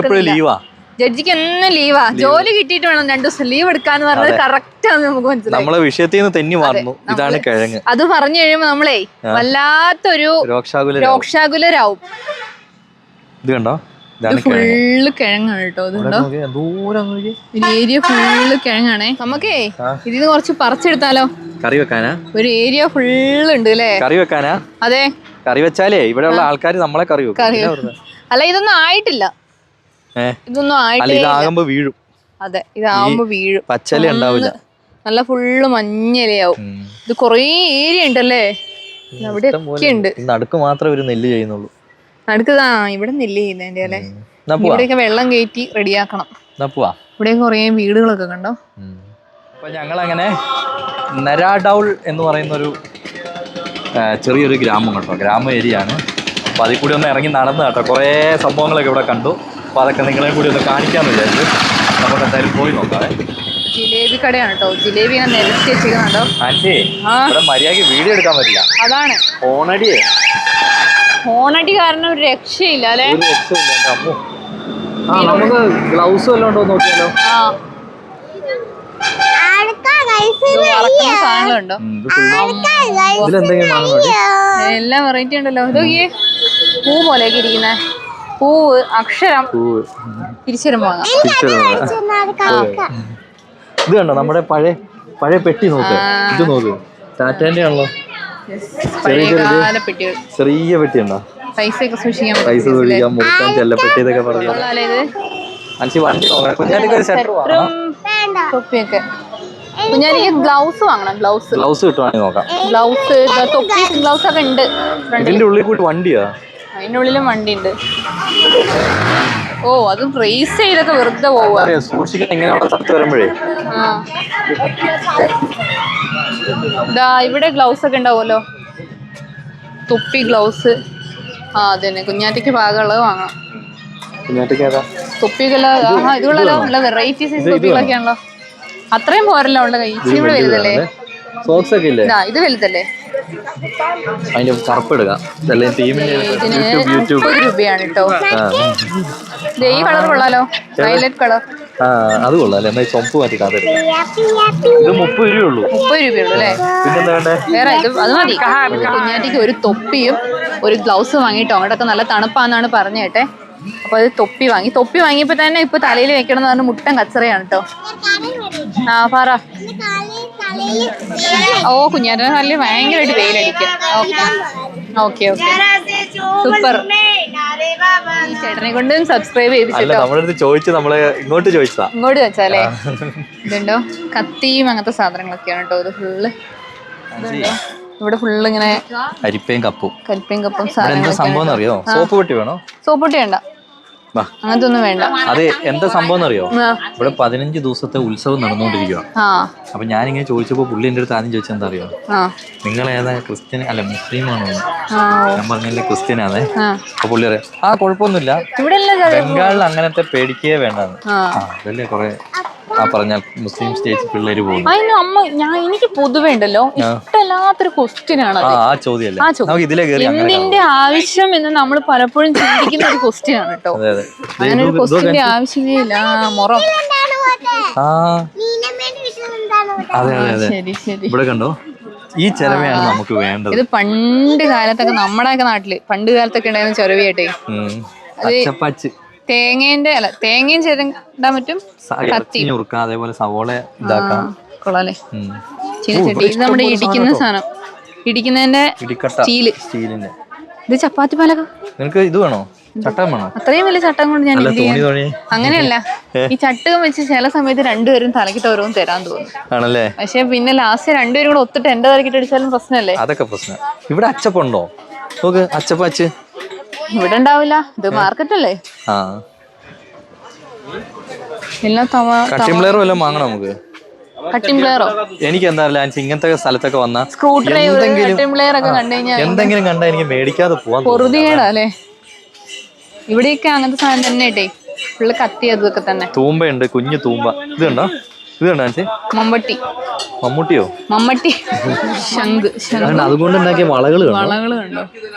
എപ്പോഴും ലീവാ. ജഡ്ജിക്ക് എന്നും ലീവാ. ജോലി കിട്ടിയിട്ട് വേണം 2 ദിവസം ലീവ് എടുക്കാന്ന് പറഞ്ഞത് കറക്റ്റ് ആണ്. നമുക്ക് മനസ്സിലായി, നമ്മളെ വിഷയത്തിൽ നിന്ന് തെന്നി മാറുന്നു. ഇതാണ് കിഴങ്ങ്. അത് പറഞ്ഞു കഴിയുമ്പോ നമ്മളെ വല്ലാത്തൊരു രോക്ഷാകുലരാവും. ഇത് കണ്ടോ, ഫുള്ള് കിഴങ്ങാണ് കേട്ടോ. ഇതുണ്ടോ, ഏരിയ ഫുള്ള് കിഴങ്ങാണേ. നമുക്കേ ഇതിന്ന് കുറച്ച് പറിച്ചെടുത്താലോ? കറി വെക്കാനാ? ഒരു ഏരിയ ഫുള്ള് ഉണ്ട് അല്ലേ? കറി വെക്കാനാ? അതെ, കറി വെച്ചാലേ ഇവിടെ ഉള്ള ആൾക്കാർ നമ്മളെ കറി വെക്കും. അല്ല, ഇതൊന്നും ആയിട്ടില്ല. ഇതൊന്നും ആയിട്ടില്ല. വീഴും. അതെ, ഇതാവുമ്പോ വീഴും. പച്ചല ഉണ്ടാവില്ല, നല്ല ഫുള്ള് മഞ്ഞലയാവും. ഇത് കൊറേ ഏരിയ ഉണ്ടല്ലേ, അവിടെ ഒക്കെ ഉണ്ട്. നടുക്ക് മാത്രമേ ഒരു നെല്ല് ചെയ്യുന്നുള്ളൂ. നടുക്കതാ ഇവിടെ നെല്ല് ചെയ്യുന്നതിന്റെ അല്ലേ. ഇവിടെയൊക്കെ വെള്ളം കയറ്റി റെഡിയാക്കണം. ഇവിടെ കൊറേ വീടുകളൊക്കെ കണ്ടോ. അപ്പൊ ഞങ്ങളങ്ങനെ നരാഡൌൾ എന്ന് പറയുന്ന ഒരു ചെറിയൊരു ഗ്രാമം കേട്ടോ, ഗ്രാമ ഏരിയ ആണ്. അപ്പോൾ അതിൽ കൂടി ഒന്ന് ഇറങ്ങി നടന്ന് കേട്ടോ, കുറേ സംഭവങ്ങളൊക്കെ ഇവിടെ കണ്ടു. അപ്പോൾ അതൊക്കെ നിങ്ങളെ കൂടി ഒന്ന് കാണിക്കാമെന്ന് വിചാരിച്ചു. നമുക്ക് എന്തായാലും പോയി നോക്കാം. ജിലേബി കടയാണ് കേട്ടോ, ജിലേബി ഞാൻ നിരത്തി വെച്ചിരിക്കുന്നുണ്ടോ ആൻസി, ഇവിടെ മര്യാദയ്ക്ക് വീഡിയോ എടുക്കാൻ പറ്റില്ല. അതാണ് ഫോണടിയേ, ഫോണടി കാരണം ഒരു രക്ഷയില്ല അല്ലേ. ഒരു രക്ഷയില്ല എൻ്റെ അമ്മോ. ആ നമുക്ക് ഗ്ലൗസ് വല്ലതും ഉണ്ടോ നോക്കിയാലോ? വറക്കുന്ന സാധനങ്ങളുണ്ടോ? ഇതിലെന്തെങ്കിലും എല്ലാം വെറൈറ്റി ഉണ്ടല്ലോ. ഇതൊക്കെ പൂ പോലെയൊക്കെ ഇരിക്കുന്നേ, പൂവ്, അക്ഷരം, തിരിച്ചരും വാങ്ങാം. ഇത് കണ്ടോ നമ്മുടെ പഴയ പെട്ടി നോക്ക്, ഇത് നോക്ക്, ടാറ്റാന്റെ ആണല്ലോ. പഴയകാല പെട്ടികൾ, ചെറിയ പെട്ടി ഉണ്ടോ? പൈസയൊക്കെ സൂക്ഷിക്കാൻ, പൈസ സൂക്ഷിക്കാൻ, മുറുക്കാൻ, ചെല്ലപ്പെട്ടി ഇതൊക്കെ പറഞ്ഞു. തൊപ്പിയൊക്കെ ഞാൻ ഈ ഗ്ലൗസ് വാങ്ങണം. ഗ്ലൗസ് കിട്ടുവാണെങ്കിൽ നോക്കാം. ഗ്ലൗസ്, തൊപ്പി, ഗ്ലൗസ് ഒക്കെ ഉണ്ട്. ഇതിന്റെ ഉള്ളിൽ കൂടി വണ്ടിയാ, അതിന്റെ ഉള്ളിലും വണ്ടി ഉണ്ട്. ഓ, അത് റേസ് ചെയ്തൊക്കെ വെറുതെ പോവാ. സൂക്ഷിക്കണം ഇങ്ങനെ സ്ഥലത്ത് വരുമ്പോഴേ. ഇതാ ഇവിടെ ഗ്ലൗസ് ഒക്കെ ഉണ്ടാവുമല്ലോ, തൊപ്പി, ഗ്ലൗസ്. അതന്നെ കുഞ്ഞാറ്റയ്ക്ക് പാകമുള്ളത് വാങ്ങാം. തൊപ്പികളോ ഇതുള്ളല്ലോ, നല്ല വെറൈറ്റി സൈസ് തൊപ്പികളൊക്കെ ആണല്ലോ. അത്രയും പോരല്ലോ ഉള്ള കൈ, ഇച്ചിരി ഇവിടെ വലുതല്ലേ. സോക്സ് ഒക്കെ ഇല്ലേ? ഇത് വലുതല്ലേ? അതിന്റെ കറുപ്പ് എടുക്കാം. ഇതിന് 30 രൂപയാണ് കേട്ടോ. ഈ കളർ കൊള്ളാലോ, വയലറ്റ് കളർ. അത് കൊള്ളാല്ലേ, എന്നാ ചുമപ്പ് മാറ്റി കാതെടുക്കാം. ഇത് 30 രൂപയുള്ളൂ. 30 രൂപയുള്ളൂ അല്ലേ? പിന്നെന്താ വേണ്ടേ? വേറെ ഇത് അത് മതി. കുഞ്ഞാറ്റിക്ക് ഒരു തൊപ്പിയും ഒരു ഗ്ലൗസ് വാങ്ങിട്ടോ. അങ്ങോട്ടൊക്കെ നല്ല തണുപ്പാന്നാണ് പറഞ്ഞേട്ടെ. അപ്പൊ അത് തൊപ്പി വാങ്ങിയപ്പോ തന്നെ ഇപ്പൊ തലയിൽ വെക്കണം എന്ന് പറഞ്ഞ മുട്ടൻ കച്ചറയാണ് കേട്ടോ. പറ. ഓ, കുഞ്ഞാറ്റ നല്ല ഭയങ്കരമായിട്ട് വെയിലടിക്കും. Okay super. ഈ ചേട്ടനെ കൊണ്ട് സബ്സ്ക്രൈബ് ചെയ്തിട്ടോ. ഇങ്ങോട്ട് വെച്ചാലേ. ഇതുണ്ടോ കത്തിയും അങ്ങനത്തെ സാധനങ്ങളൊക്കെയാണ് കേട്ടോ. ഇത് ഫുള്ള് ഇവിടെ ഫുള്ള് ഇങ്ങനെ കരിപ്പയും കപ്പും സാധനങ്ങൾ. അറിയോ? സോപ്പ് പെട്ടി വേണോ? സോപ്പ് പെട്ടി വേണ്ട, അങ്ങനത്തെ ഒന്നും വേണ്ട. അതെ, എന്താ സംഭവം അറിയോ? ഇവിടെ 15 ദിവസത്തെ ഉത്സവം നടന്നുകൊണ്ടിരിക്കുക. അപ്പൊ ഞാനിങ്ങനെ ചോദിച്ചപ്പോ പുള്ളി എന്റെ അടുത്ത് ആദ്യം ചോദിച്ചാൽ എന്താ അറിയോ, നിങ്ങൾ ഏതാ ക്രിസ്ത്യൻ അല്ല മുസ്ലിം ആണോ? ഞാൻ പറഞ്ഞല്ലേ ക്രിസ്ത്യനാണേ. അപ്പൊ പുള്ളി പറയാം കുഴപ്പമൊന്നുമില്ല, ബംഗാളിൽ അങ്ങനത്തെ പേടിക്കേ വേണ്ടെന്ന്. അതല്ലേ കൊറേ പറഞ്ഞാൽ മുസ്ലിം സ്റ്റേറ്റ് പിള്ളേര് പോകും. എനിക്ക് പൊതുവേ ഉണ്ടല്ലോ ഇഷ്ടമല്ലാത്തൊരു ക്വസ്റ്റ്യൻ ആണ് എന്തിന്റെ ആവശ്യം എന്ന് നമ്മൾ പലപ്പോഴും ചിന്തിക്കുന്ന ഒരു ക്വസ്റ്റ്യൻ ആണ് കേട്ടോ. അങ്ങനെ ഒരു ക്വസ്റ്റ്യന്റെ ആവശ്യമേ ഇല്ല. മുറം. ശരി ഇവിടെ കണ്ടോ, ഈ ചെലവയാണ് നമുക്ക് വേണ്ടത്. ഇത് പണ്ട് കാലത്തൊക്കെ നമ്മുടെയൊക്കെ നാട്ടില് പണ്ട് കാലത്തൊക്കെ ഉണ്ടായിരുന്ന ചെലവിയായിട്ടേ. തേങ്ങയും ചേരണ്ടാൻ പറ്റും, കത്തി അതേപോലെ സവോള ഇതാക്കാം. കൊള്ളാല്ലേ. ഇത് നമ്മുടെ ഇടിക്കുന്ന സാധനം, ഇടിക്കുന്നതിന്റെ സ്റ്റീലിന്റെ. ഇത് ചപ്പാത്തി പാലക. നിനക്ക് ഇത് വേണോ? ചട്ടം വേണോ? അത്രയും വലിയ ചട്ടം കൊണ്ട് ഞാൻ അങ്ങനെയല്ല, ഈ ചട്ടകം വെച്ച് ചില സമയത്ത് രണ്ടുപേരും തലക്കിട്ട് ഓരോന്നും തരാൻ തോന്നുന്നു. പക്ഷെ പിന്നെ ലാസ്റ്റ് രണ്ടുപേരും കൂടെ ഒത്തിട്ട് എന്റെ തലക്കിട്ട് അടിച്ചാലും പ്രശ്നമല്ലേ? അതൊക്കെ പ്രശ്നം. ഇവിടെ അച്ചപ്പുണ്ടോ? നോക്ക്, അച്ചപ്പച്ച് ഇവിടെ ഉണ്ടാവില്ല, ഇത് മാർക്കറ്റ് അല്ലേ. കട്ടിംഗ് പ്ലെയർ വല്ലതും വാങ്ങണം നമുക്ക്. കട്ടിംഗ് പ്ലെയറോ? എനിക്ക് എന്താ ഇങ്ങനത്തെ സ്ഥലത്തൊക്കെ വന്ന സ്ക്രൂ ഡ്രൈവർ, കട്ടിംഗ് പ്ലെയർ ഒക്കെ കണ്ടു കഴിഞ്ഞാൽ എന്തെങ്കിലും കണ്ടാ എനിക്ക് മേടിക്കാതെ പോവാൻ പൊറുതികേടാ അല്ലേ. ഇവിടെയൊക്കെ അങ്ങനത്തെ സാധനം തന്നെ ഇട്ടേ, ഫുള്ള് കത്തി അതൊക്കെ തന്നെ. തൂമ്പയുണ്ട്, കുഞ്ഞു തൂമ്പ. ഇത് കണ്ടോ? മമ്മൂട്ടിയോ? മമ്മട്ടി. ശംഖ്. അതുകൊണ്ട് ഉണ്ടാക്കിയ വളകള് കണ്ടോ?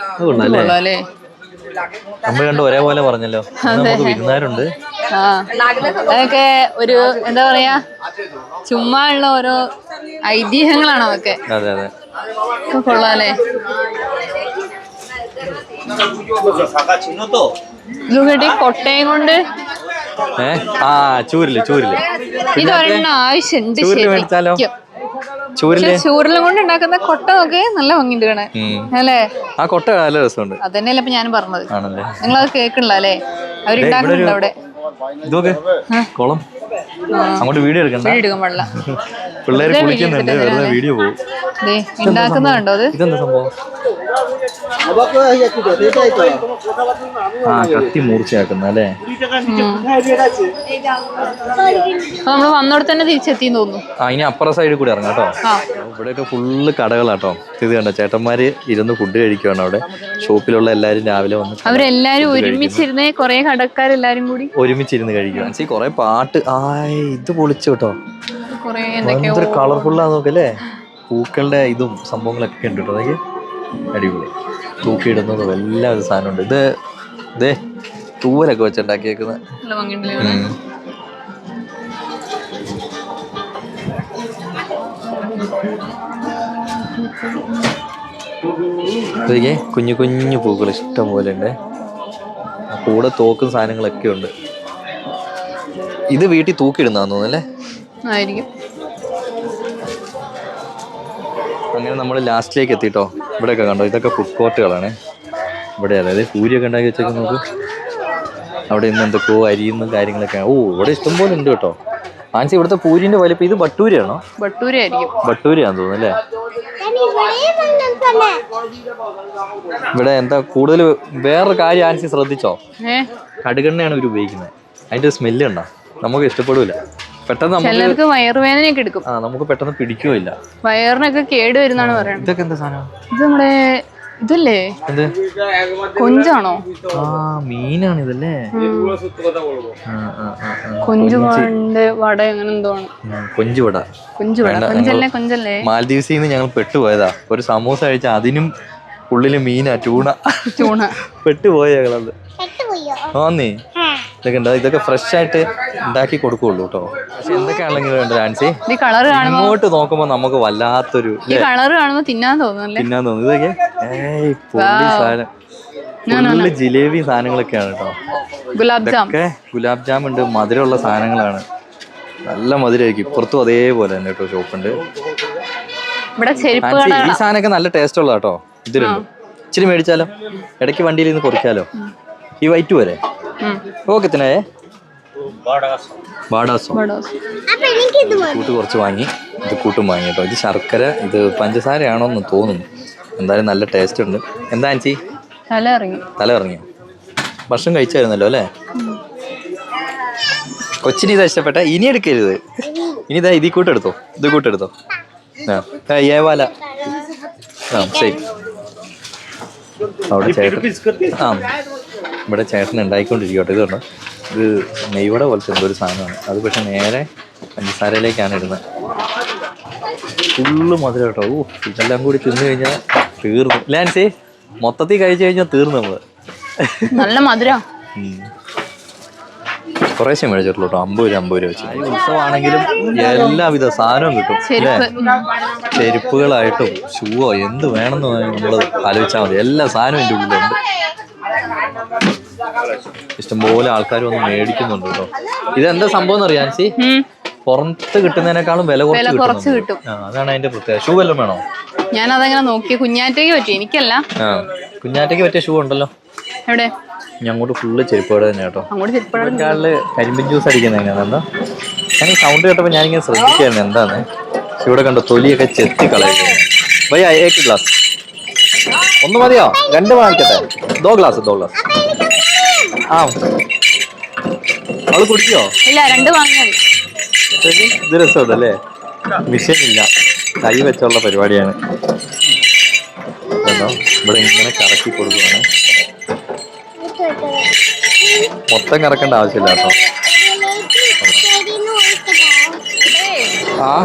അല്ലേ? നമ്മൾ കണ്ട് ഒരേപോലെ പറഞ്ഞല്ലോ. നമുക്ക് വിരുന്നുകാരുണ്ട്. അതൊക്കെ ഒരു എന്താ പറയാ, ചുമ്മാ ഉള്ള ഓരോ ഐതിഹ്യങ്ങളാണ് അതൊക്കെ. അതെ അതെ, കൊള്ളാല്ലേ. ഇത് കൊട്ടയും കൊണ്ട് ചൂരില് ഇതൊരെണ്ണം ആവശ്യമുണ്ട്. ചൂരിലും കൊണ്ട് ഉണ്ടാക്കുന്ന കൊട്ട നോക്കെ നല്ല ഭംഗിണ്ട് കാണാൻ അല്ലേ. ആ കൊട്ട നല്ല രസമുണ്ട്. അതന്നെയല്ലേ ഇപ്പൊ ഞാൻ പറഞ്ഞത്. നിങ്ങളത് കേൾക്കണില്ല അല്ലേ? അവരുണ്ടാക്കുന്നുണ്ട് അവിടെ. കുളം അങ്ങോട്ട് വീഡിയോ എടുക്കാൻ പാടില്ല. പിള്ളേര് കുളിക്കുന്നുണ്ട്, വെറുതെ വീഡിയോ പോകും. ഉണ്ടാക്കുന്നതുണ്ടോ? അത് ഇതെന്താ സംഭവം? ആ കത്തി മൂർച്ചയാക്കുന്ന അല്ലേ? നമ്മള് വന്നോടെ തന്നെ തിരിച്ചെത്തിന്ന് തോന്നുന്നു. ആ ഇനി അപ്പുറ സൈഡിൽ കൂടി ഇറങ്ങാം കേട്ടോ. ഇവിടെയൊക്കെ ഫുള്ള് കടകളാട്ടോ. ഇത് കണ്ടോ, ചേട്ടന്മാര് ഇരുന്ന് ഫുഡ് കഴിക്കുവാണ് അവിടെ. ഷോപ്പിലുള്ള എല്ലാരും രാവിലെ വന്ന് അവരെല്ലാരും ഒരുമിച്ചിരുന്ന് കൊറേ കടക്കാരെല്ലാരും കൂടി ഒരുമിച്ചിരുന്ന് കഴിക്കുക. കൊറേ പാട്ട് ഇത് പൊളിച്ചു കേട്ടോ. എന്തൊരു കളർഫുള്ളാ നോക്കല്ലേ. പൂക്കളുടെ ഇതും സംഭവങ്ങളൊക്കെ ഉണ്ട് കേട്ടോ. അതൊക്കെ അടിപൊളി. തൂക്കിയിടുന്നതും എല്ലാ ഒരു സാധനമുണ്ട്. ഇതേ തൂവലൊക്കെ വെച്ചുണ്ടാക്കിയേക്കുന്നത്. ഇതൊക്കെ കുഞ്ഞു കുഞ്ഞു പൂക്കൾ ഇഷ്ടം പോലെ ഉണ്ട്. കൂടെ തോക്കും സാധനങ്ങളൊക്കെ ഉണ്ട്. ഇത് വീട്ടിൽ തൂക്കിയിടുന്നതാന്ന് തോന്നുന്നല്ലേ? ആയിരിക്കും. അങ്ങനെ നമ്മൾ ലാസ്റ്റിലേക്ക് എത്തിട്ടോ. ഇവിടെയൊക്കെ കണ്ടോ, ഇതൊക്കെ ഫുഡ് കോർട്ടുകളാണ്. ഇവിടെ അതായത് പൂരിയൊക്കെ ഉണ്ടാക്കി വെച്ചേക്ക് നോക്ക്. അവിടെ ഇന്ന് എന്തൊക്കെയോ അരിയുന്ന കാര്യങ്ങളൊക്കെ. ഇവിടെ ഇഷ്ടംപോലെ ഉണ്ട് കേട്ടോ. ആൻസി ഇവിടുത്തെ പൂരിന്റെ വലിപ്പം ഇത് ബട്ടൂരിയാണോ? ബട്ടൂരിയായിരിക്കും. ബട്ടൂരിയാന്ന് തോന്നുന്നു അല്ലേ? ഇവിടെ എന്താ കൂടുതൽ വേറൊരു കാര്യം ആൻസി ശ്രദ്ധിച്ചോ? കടുകെണ്ണയാണ് ഇവർ ഉപയോഗിക്കുന്നത്. അതിന്റെ സ്മെല്ല് ഉണ്ടോ? നമുക്ക് ഇഷ്ടപ്പെടില്ല. പെട്ടെന്ന് ചിലർക്ക് വയറുവേദനയൊക്കെ എടുക്കും. നമുക്ക് പെട്ടെന്ന് പിടിക്കുകയില്ല. വയറിനൊക്കെ കേട് വരുന്നാണ് പറയുന്നത്. ഇതൊക്കെ എന്താ സാധനം? ഇത് നമ്മുടെ ഇതല്ലേ? എന്ത് കൊഞ്ചാണോ? മീനാണ് ഇതല്ലേ? കൊഞ്ചുകൊണ്ട് വട അങ്ങനെ എന്തോ ആണ്. കൊഞ്ചുവട. കൊഞ്ചല്ലേ? മാൽദീവ്സിൽ നിന്ന് ഞങ്ങൾ പെട്ടുപോയതാ. ഒരു സമൂസ കഴിച്ചാൽ അതിനും ഉള്ളില് മീനാ, ടൂണ പെട്ടുപോയ ഞങ്ങളത്. ആന്നേ ഇതൊക്കെ ഉണ്ടാ. ഇതൊക്കെ ഫ്രഷ് ആയിട്ട് ഉണ്ടാക്കി കൊടുക്കുള്ളൂ കേട്ടോ. പക്ഷെ എന്തൊക്കെയാണെങ്കിലും ഉണ്ട് ആൻസി. ഇങ്ങോട്ട് നോക്കുമ്പോ നമുക്ക് വല്ലാത്തൊരു തിന്നാൻ തോന്നുന്നു. ഇതൊക്കെ പൊള്ളി സാധനം. ഫുള്ള് ജിലേബി സാധനങ്ങളൊക്കെയാണ് കേട്ടോ. ഇതൊക്കെ ഗുലാബ് ജാം ഉണ്ട്. മധുരമുള്ള സാധനങ്ങളാണ്. നല്ല മധുരമായിരിക്കും. ഇപ്പുറത്തും അതേപോലെ തന്നെ കേട്ടോ ഷോപ്പുണ്ട്. ഈ സാധനമൊക്കെ നല്ല ടേസ്റ്റ് ഉള്ള കേട്ടോ. ഇതിലുണ്ട്. ഇച്ചിരി മേടിച്ചാലോ? ഇടയ്ക്ക് വണ്ടിയിൽ നിന്ന് കുറയ്ക്കാലോ. ഈ വൈറ്റ് വരെ ഓക്കെത്തിനേ ബാഡാസോ കൂട്ട് കുറച്ച് വാങ്ങി. ഇത് കൂട്ടും വാങ്ങി കേട്ടോ. ഇത് ശർക്കര, ഇത് പഞ്ചസാരയാണോന്ന് തോന്നുന്നു. എന്തായാലും നല്ല ടേസ്റ്റ് ഉണ്ട്. എന്താ ആൻസി തല ഇറങ്ങിയോ? ഭക്ഷണം കഴിച്ചായിരുന്നല്ലോ അല്ലേ? കൊച്ചിന് ഇതാ ഇഷ്ടപ്പെട്ട. ഇനി എടുക്കരുത്. ഇനി ഇതാ ഇതിൽ കൂട്ടെടുത്തോ. ഇത് കൂട്ടെടുത്തോ. ഏവാല ശരി. അവിടെ ചേട്ടൻ ഇവിടെ ചേട്ടൻ ഉണ്ടായിക്കൊണ്ടിരിക്കട്ടെ. ഇത് കണ്ടോ, ഇത് നെയ്വട പോലത്തെ എന്തോ ഒരു സാധനമാണ്. അത് പക്ഷെ നേരെ പഞ്ചസാരയിലേക്കാണ് ഇടുന്നത്. ഫുള്ള് മധുരം കേട്ടോ. ഇതെല്ലാം കൂടി തിന്നു കഴിഞ്ഞാൽ തീർന്നു. ലാൻസി മൊത്തത്തിൽ കഴിച്ചു കഴിഞ്ഞാൽ തീർന്നു നമ്മള്. നല്ല മധുരം. കുറേശ്ശെ മേടിച്ചിട്ടുള്ളൂ കേട്ടോ. 50 രൂപ വെച്ച്. ഉത്സവമാണെങ്കിലും എല്ലാവിധ സാധനവും കിട്ടും അല്ലേ? ചെരുപ്പുകളായിട്ടും ഷൂവോ എന്ത് വേണമെന്ന് നമ്മള് ആലോചിച്ചാൽ മതി. എല്ലാ സാധനവും എൻ്റെ ഉള്ളിലുണ്ട്. ഇഷ്ടംപോലെ ആൾക്കാർ വന്ന് മേടിക്കുന്നുണ്ട് കേട്ടോ. ഇതെന്താ സംഭവം എന്ന് അറിയാം ആൻസി? പുറത്ത് കിട്ടുന്നതിനേക്കാളും വില കുറച്ച് കിട്ടും. അതാണ് അതിന്റെ പ്രത്യേകത. ഷൂ വല്ലതും വേണോ? ഞാൻ അതങ്ങനെ നോക്കി. കുഞ്ഞാറ്റയ്ക്ക് പറ്റി, എനിക്കല്ല. കുഞ്ഞാറ്റയ്ക്ക് പറ്റിയ ഷൂ ഉണ്ടല്ലോ. എവിടെ? ഞങ്ങോട്ട് ഫുള്ള് ചെരുപ്പുകൾ തന്നെ കേട്ടോ. കാലില് കരിമ്പിൻ ജ്യൂസ് അടിക്കുന്നത് എങ്ങനെയാണെന്താ? ഞാൻ ഈ സൗണ്ട് കേട്ടപ്പോൾ ഞാനിങ്ങനെ ശ്രദ്ധിക്കായിരുന്നു എന്താന്ന്. ഇവിടെ കണ്ടോ തൊലിയൊക്കെ ചെത്തി കളയുന്നത്. ഭയ്യ ഏക്ക് ഗ്ലാസ് ഒന്ന് മതിയോ? 2 വാങ്ങിക്കട്ടെ? 2 ഗ്ലാസ് ആ അവള് കുടിക്കോ? ഇല്ല, 2 വാങ്ങിയാൽ ഇത് രസമുണ്ടല്ലേ? വിഷയമില്ല, കൈ വെച്ചുള്ള പരിപാടിയാണ് കേട്ടോ. ഇവിടെ ഇങ്ങനെ കറക്കി കൊടുക്കുകയാണ്. മൊത്തം കറക്കേണ്ട ആവശ്യമില്ല കേട്ടോ.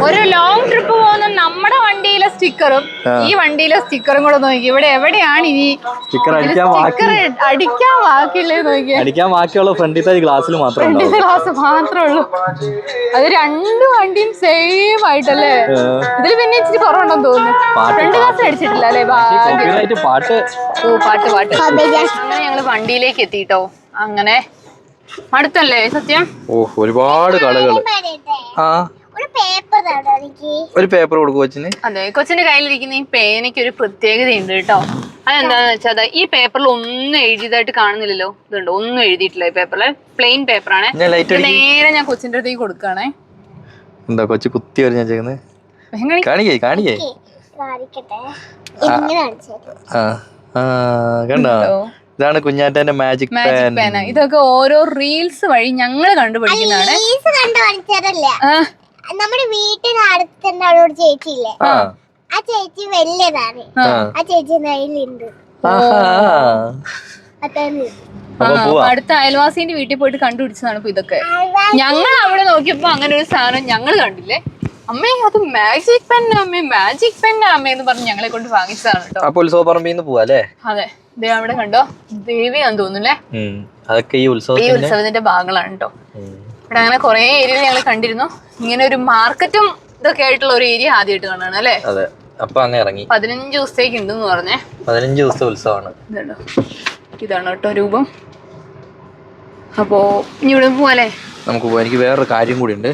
ഒരു ലോങ് ട്രിപ്പ് പോകുന്ന നമ്മുടെ വണ്ടിയിലെ സ്റ്റിക്കറും ഈ വണ്ടിയിലെ സ്റ്റിക്കറും കൂടെ നോക്കി. ഇവിടെ എവിടെയാണ് ഇനി സ്റ്റിക്കർ അടിക്കാൻ ബാക്കിയുള്ളത് നോക്കി. അടിക്കാൻ ബാക്കിയുള്ള ഫ്രണ്ടിലത്തെ ഗ്ലാസ്സിൽ മാത്രമേ ഉള്ളൂ. അത് 2 വണ്ടിയും സെയിം ആയിട്ടല്ലേ? ഇതിൽ പിന്നെ ഇച്ചിരി കുറവുണ്ടെന്ന് തോന്നുന്നു. ഫ്രണ്ട് ഗ്ലാസ് അടിച്ചിട്ടില്ല അല്ലേ? പാട്ട് അങ്ങനെ ഞങ്ങള് വണ്ടിയിലേക്ക് എത്തിട്ടോ. അങ്ങനെ അടുത്തല്ലേ സത്യം? ഒരുപാട് കളകള്. ഒരു പേപ്പർ കൊടുക്കും കൊച്ചിന്. അതെ, കൊച്ചിന്റെ കയ്യിലിരിക്കുന്ന ഈ പേനയ്ക്ക് ഒരു പ്രത്യേകതയുണ്ട് കേട്ടോ. അതെന്താന്ന് വെച്ചാൽ ഈ പേപ്പറിൽ ഒന്നും എഴുതിയതായിട്ട് കാണുന്നില്ലല്ലോ. ഇതുണ്ട്, ഒന്നും എഴുതിയിട്ടില്ല ഈ പേപ്പറില്. പ്ലെയിൻ പേപ്പറാണ്. നേരെ ഞാൻ കൊച്ചിന്റെ അടുത്തേക്ക് കൊടുക്കുകയാണേ. എന്താ കൊച്ചു കുത്തി വരഞ്ഞേക്കുന്നത്? കാണിക്കേ കാണിക്കട്ടെ ഇങ്ങനെ കാണിച്ചു കണ്ടോ ഇതാണ് കുഞ്ഞാറ്റന്റെ മാജിക് മാജിക് പേന. ഇതൊക്കെ ഓരോ റീൽസ് വഴി ഞങ്ങള് കണ്ടുപിടിക്കുന്നതാണ്. കണ്ടു കാണിച്ചതല്ല നമ്മുടെ വീട്ടിന് അടുത്ത് തന്നെ അവിടെ ചേച്ചിയില്ലേ ആ ചേച്ചി വലിയതാണ് ആ ചേച്ചി കയ്യിലുണ്ട് അതാണ് അടുത്ത അയൽവാസിന്റെ വീട്ടിൽ പോയിട്ട് കണ്ടുപിടിച്ചതാണ് ഇപ്പൊ ഇതൊക്കെ. ഞങ്ങൾ അവിടെ നോക്കിയപ്പോ അങ്ങനെ ഒരു സാധനം ഞങ്ങൾ കണ്ടില്ലേ. അമ്മേ അത് മാജിക് പെന്ന അമ്മേ, മാജിക് പെന്ന അമ്മ എന്ന് പറഞ്ഞ് ഞങ്ങളെ കൊണ്ട് വാങ്ങിച്ചതാണ് കേട്ടോ. അപ്പൊ ഉത്സവപ്പറമ്പിന്ന് പോവാല്ലേ? അതെ, ദേ അവിടെ കണ്ടോ ദേവിയാന്ന് തോന്നുന്നല്ലേ. അതൊക്കെ ഈ ഉത്സവത്തിന്റെ ഭാഗങ്ങളാണ് കേട്ടോ. ഇവിടെ അങ്ങനെ കുറെ ഏരിയയിൽ ഞങ്ങൾ കണ്ടിരുന്നു. ഇങ്ങനെ ഒരു മാർക്കറ്റും ഇതൊക്കെ ആയിട്ടുള്ള ഒരു ഏരിയ ആദ്യമായിട്ട് കാണാണ് അല്ലേ. അതെ, അപ്പൊ അങ്ങ് ഇറങ്ങി 15 ദിവസത്തേക്ക് ഉണ്ടെന്ന് പറഞ്ഞേ. 15 ദിവസത്തെ ഉത്സവമാണ്. ഇതാണ് കേട്ടോ രൂപം. അപ്പോ ഇനി ഇവിടെ പോവാല്ലേ? നമുക്ക് പോവാം. എനിക്ക് വേറൊരു കാര്യം കൂടി ഉണ്ട്.